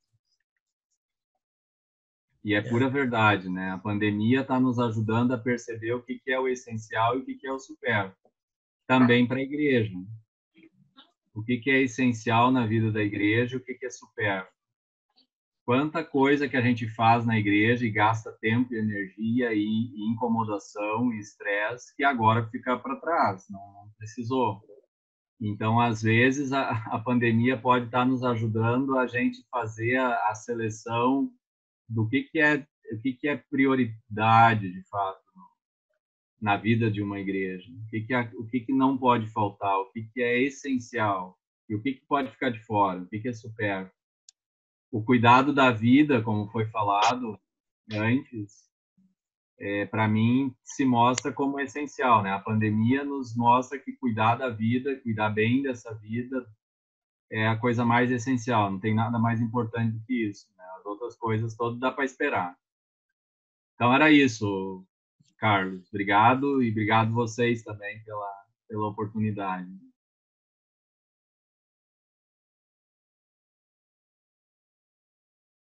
B: E é pura verdade, né? A pandemia está nos ajudando a perceber o que é o essencial e o que é o supérfluo. Também para a igreja. O que é essencial na vida da igreja e o que é supérfluo. Quanta coisa que a gente faz na igreja e gasta tempo e energia e incomodação e estresse que agora fica para trás, não precisou. Então, às vezes, a pandemia pode estar nos ajudando a gente fazer a seleção do que é prioridade, de fato, na vida de uma igreja. O que não pode faltar, o que é essencial e o que pode ficar de fora, o que é supérfluo. O cuidado da vida, como foi falado antes, para mim, se mostra como essencial, né? A pandemia nos mostra que cuidar da vida, cuidar bem dessa vida, é a coisa mais essencial. Não tem nada mais importante do que isso, né? As outras coisas todas dá para esperar. Então, era isso, Carlos. Obrigado e obrigado vocês também pela oportunidade.